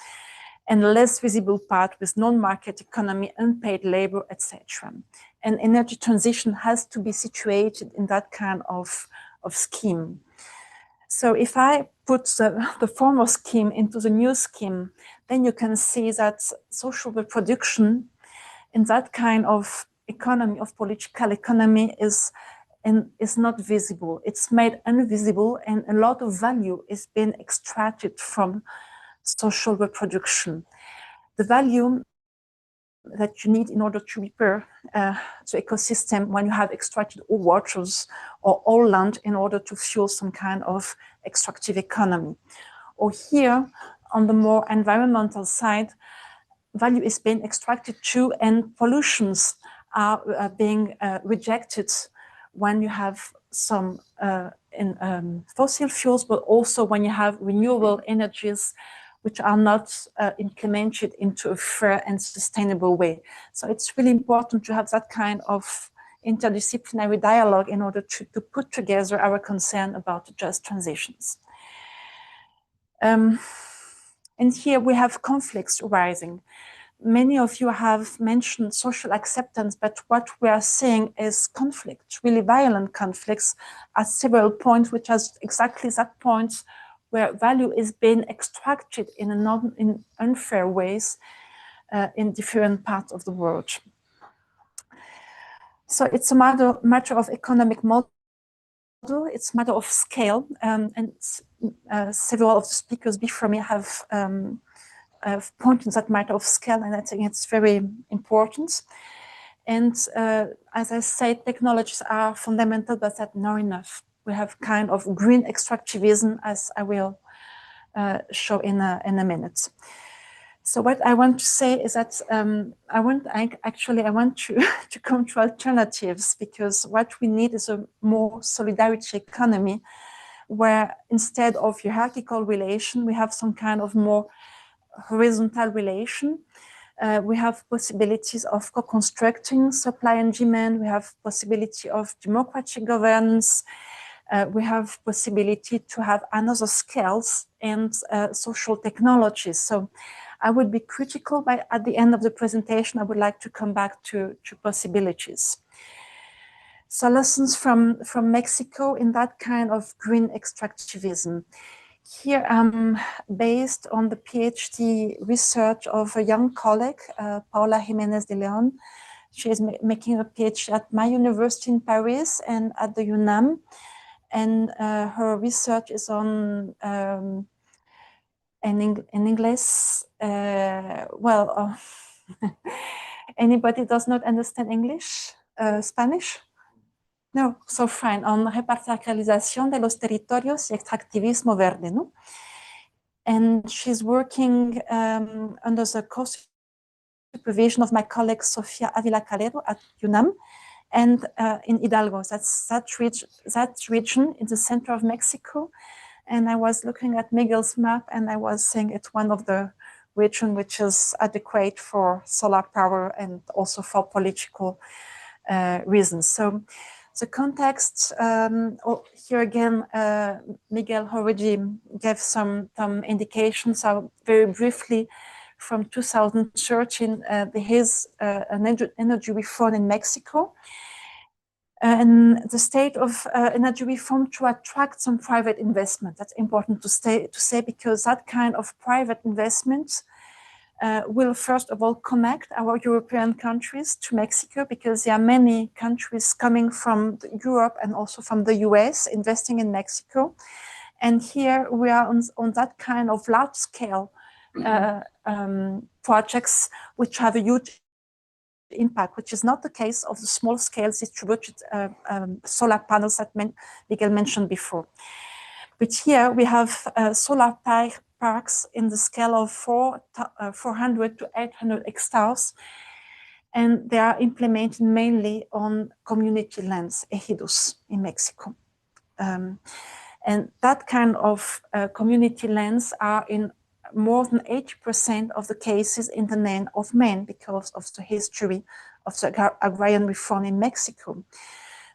and a less visible part with non-market economy, unpaid labor, etc. And energy transition has to be situated in that kind of scheme. So if I put the former scheme into the new scheme, then you can see that social reproduction in that kind of economy, of political economy, is not visible. It's made invisible, and a lot of value is being extracted from social reproduction. The value that you need in order to repair the ecosystem when you have extracted all waters or all land in order to fuel some kind of extractive economy. Or here, on the more environmental side, value is being extracted too, and pollutions are being rejected when you have some fossil fuels, but also when you have renewable energies which are not implemented into a fair and sustainable way. So it's really important to have that kind of interdisciplinary dialogue in order to put together our concern about just transitions. And here we have conflicts arising. Many of you have mentioned social acceptance, but what we are seeing is conflict, really violent conflicts at several points, which is exactly that point where value is being extracted in unfair ways in different parts of the world. So it's a matter of economic model, it's a matter of scale, and several of the speakers before me have pointed that matter of scale, and I think it's very important. And as I said, technologies are fundamental, but that's not enough. We have kind of green extractivism, as I will show in a minute. So what I want to say is that I want to come to alternatives, because what we need is a more solidarity economy, where instead of hierarchical relation, we have some kind of more horizontal relation. We have possibilities of co-constructing supply and demand. We have possibility of democratic governance. We have possibility to have another skills and social technologies. So I would be critical, but at the end of the presentation, I would like to come back to possibilities. So lessons from Mexico in that kind of green extractivism. Here I'm based on the PhD research of a young colleague, Paula Jimenez de Leon. She is making a PhD at my university in Paris and at the UNAM. And her research is on, in English, anybody does not understand English? Spanish? No, so fine, on repatrialización de los territorios y extractivismo verde, no? And she's working under the co-supervision of my colleague Sofia Avila Calero at UNAM and in Hidalgo. That's that region in the center of Mexico. And I was looking at Miguel's map and I was saying it's one of the regions which is adequate for solar power and also for political reasons. So the context, here again, Miguel already gave some indications. So very briefly, from 2013, there is an energy reform in Mexico. And the state of energy reform to attract some private investment. That's important to say, because that kind of private investment will first of all connect our European countries to Mexico, because there are many countries coming from Europe and also from the US investing in Mexico. And here we are on that kind of large scale projects which have a huge impact, which is not the case of the small scale distributed solar panels that Miguel mentioned before. But here we have solar parks in the scale of 400 to 800 hectares, and they are implemented mainly on community lands, ejidos in Mexico. And that kind of community lands are in more than 80% of the cases in the name of men, because of the history of the agrarian reform in Mexico.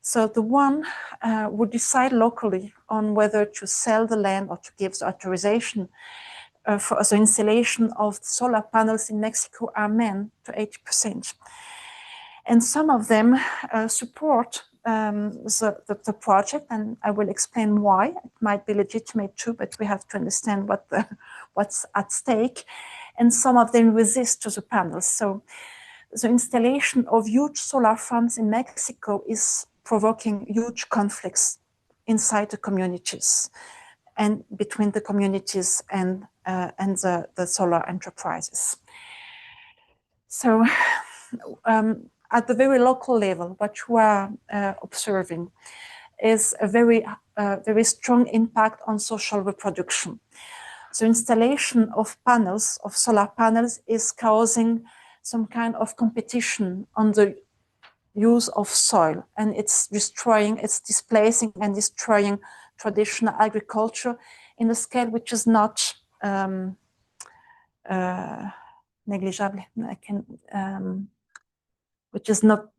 So the one would decide locally on whether to sell the land or to give the authorization for the installation of solar panels in Mexico are men to 80%. And some of them support the project, and I will explain why. It might be legitimate too, but we have to understand what's at stake. And some of them resist to the panels. So the installation of huge solar farms in Mexico is provoking huge conflicts inside the communities and between the communities and the solar enterprises. So at the very local level, what we are observing is a very strong impact on social reproduction. So installation of panels, of solar panels, is causing some kind of competition on the use of soil, and it's displacing and destroying traditional agriculture in a scale which is not negligible. Which is not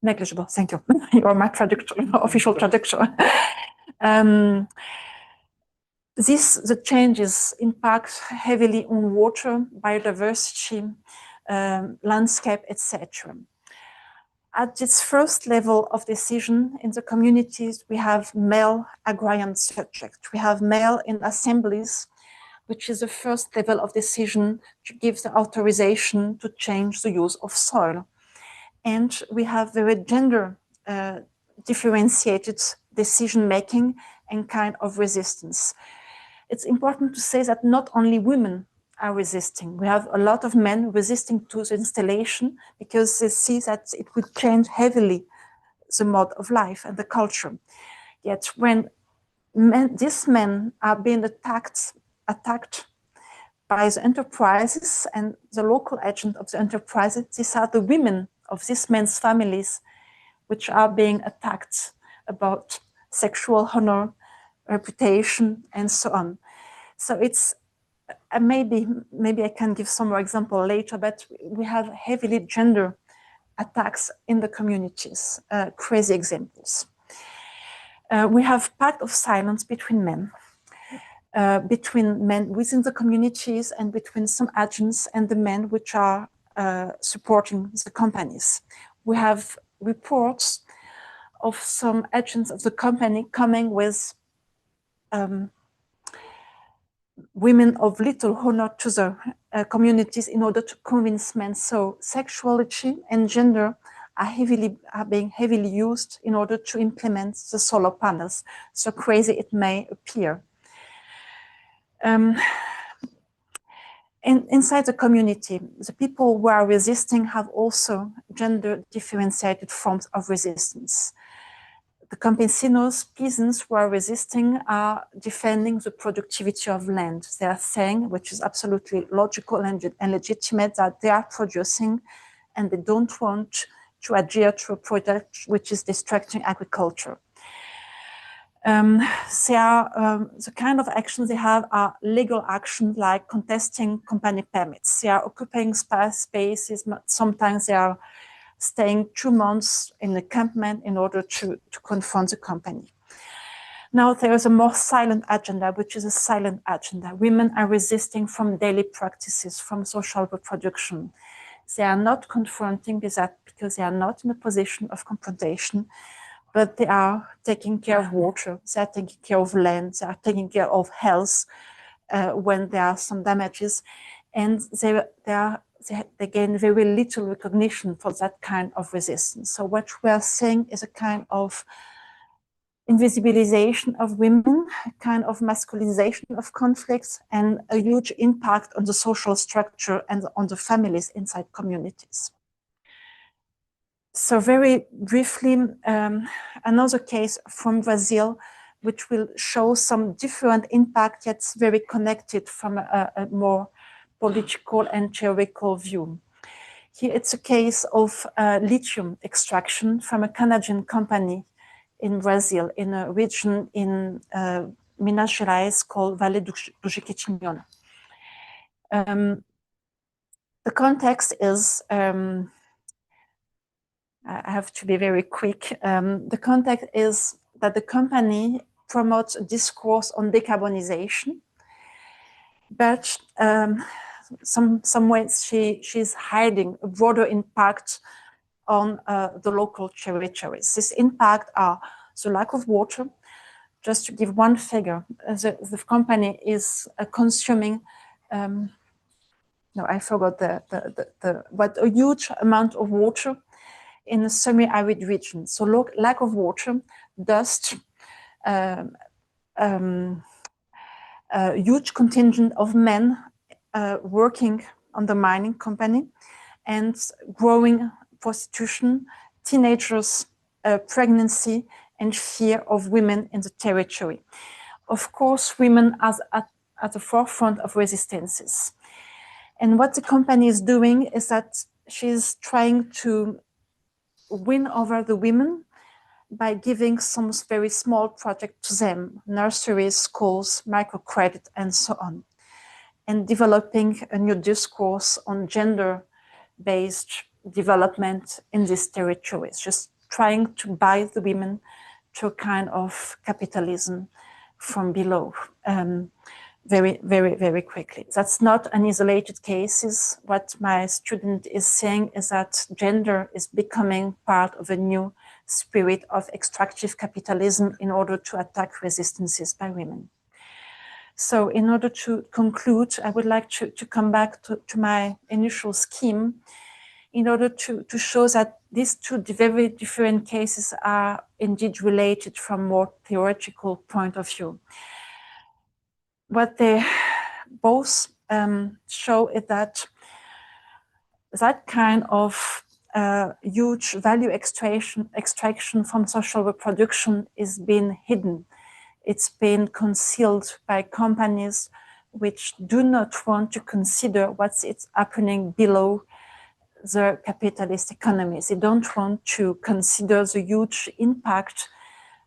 negligible. Thank you. You are my traductor, official traductor. The changes impact heavily on water, biodiversity, landscape, etc. At its first level of decision in the communities, we have male agrarian subject. We have male in assemblies, which is the first level of decision to give the authorization to change the use of soil. And we have very gender differentiated decision-making and kind of resistance. It's important to say that not only women are resisting. We have a lot of men resisting to the installation because they see that it will change heavily the mode of life and the culture. Yet when these men are being attacked by the enterprises and the local agent of the enterprises, these are the women of these men's families which are being attacked about sexual honor, reputation, and so on. So it's maybe I can give some more example later, but we have heavily gender attacks in the communities, crazy examples. We have pact of silence between men within the communities and between some agents and the men which are supporting the companies. We have reports of some agents of the company coming with women of little honor to the communities in order to convince men. So sexuality and gender are being heavily used in order to implement the solar panels, so crazy it may appear. Inside the community, the people who are resisting have also gender differentiated forms of resistance. The campesinos, peasants who are resisting are defending the productivity of land. They are saying, which is absolutely logical and legitimate, that they are producing and they don't want to adhere to a product which is destructing agriculture. The kind of actions they have are legal actions like contesting company permits. They are occupying spaces, sometimes they are staying 2 months in the encampment in order to confront the company. Now there is a more silent agenda, which is a silent agenda. Women are resisting from daily practices, from social reproduction. They are not confronting with that because they are not in a position of confrontation, but they are taking care of water, they are taking care of land, they are taking care of health when there are some damages, and they gain very little recognition for that kind of resistance. So what we are seeing is a kind of invisibilization of women, a kind of masculinization of conflicts, and a huge impact on the social structure and on the families inside communities. So very briefly, another case from Brazil, which will show some different impact, yet very connected from a more political and theoretical view. Here it's a case of lithium extraction from a Canadian company in Brazil, in a region in Minas Gerais called Vale do Jequitinhonha. The context is, I have to be very quick. The context is that the company promotes a discourse on decarbonization, but some ways she's hiding a broader impact on the local territories. This impact are the lack of water. Just to give one figure, the company is consuming, no, I forgot but a huge amount of water in a semi-arid region. So lack of water, dust, a huge contingent of men working on the mining company, and growing prostitution, teenagers, pregnancy, and fear of women in the territory. Of course, women are at the forefront of resistances. And what the company is doing is that she's trying to win over the women by giving some very small project to them, nurseries, schools, microcredit, and so on, and developing a new discourse on gender-based development in these territories, just trying to buy the women to a kind of capitalism from below. Very, very, very quickly. That's not an isolated case. What my student is saying is that gender is becoming part of a new spirit of extractive capitalism in order to attack resistances by women. So in order to conclude, I would like to come back to my initial scheme in order to show that these two very different cases are indeed related from a more theoretical point of view. What they both show is that that kind of huge value extraction from social reproduction is being hidden. It's been concealed by companies which do not want to consider what's happening below the capitalist economies. They don't want to consider the huge impact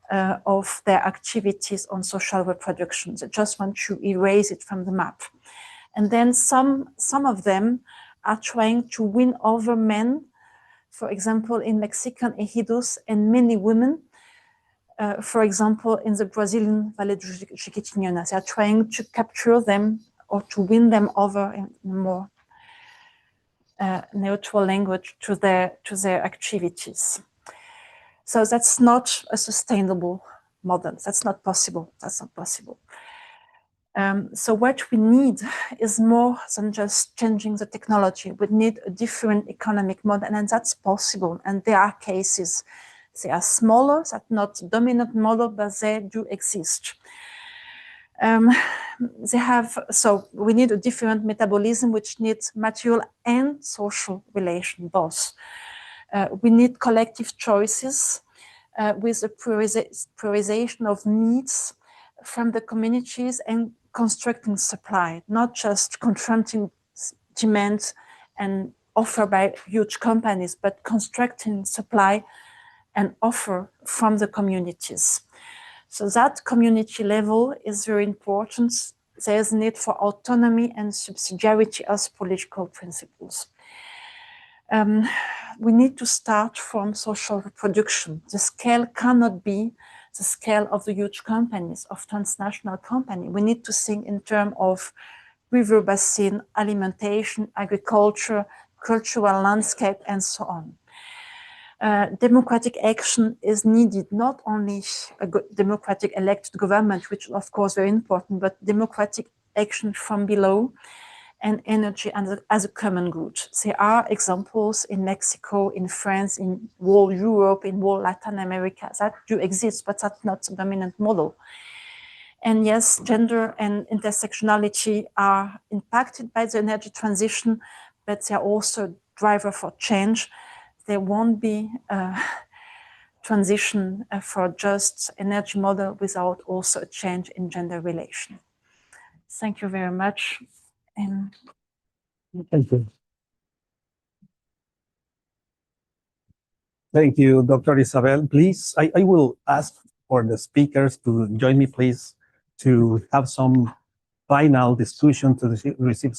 of their activities on social reproduction. They just want to erase it from the map. And then some of them are trying to win over men, for example, in Mexican ejidos, and many women, for example, in the Brazilian Vale do Jequitinhonha. They are trying to capture them or to win them over in more neutral language to their activities. So that's not a sustainable model. That's not possible. That's not possible. So what we need is more than just changing the technology. We need a different economic model, and that's possible. And there are cases. They are smaller, that's not the dominant model, but they do exist. So we need a different metabolism, which needs material and social relation, both. We need collective choices with a prioritization of needs from the communities and constructing supply, not just confronting demand and offer by huge companies, but constructing supply and offer from the communities. So that community level is very important. There's need for autonomy and subsidiarity as political principles. We need to start from social reproduction. The scale cannot be the scale of the huge companies, of transnational companies. We need to think in terms of river basin, alimentation, agriculture, cultural landscape, and so on. Democratic action is needed, not only a democratic elected government, which is of course very important, but democratic action from below and energy as a common good. There are examples in Mexico, in France, in whole Europe, in whole Latin America that do exist, but that's not the dominant model. And yes, gender and intersectionality are impacted by the energy transition, but they're also a driver for change. There won't be a transition for just energy model without also a change in gender relation. Thank you very much. And thank you. Thank you, Dr. Isabel. Please, I will ask for the speakers to join me, please, to have some final discussion to receive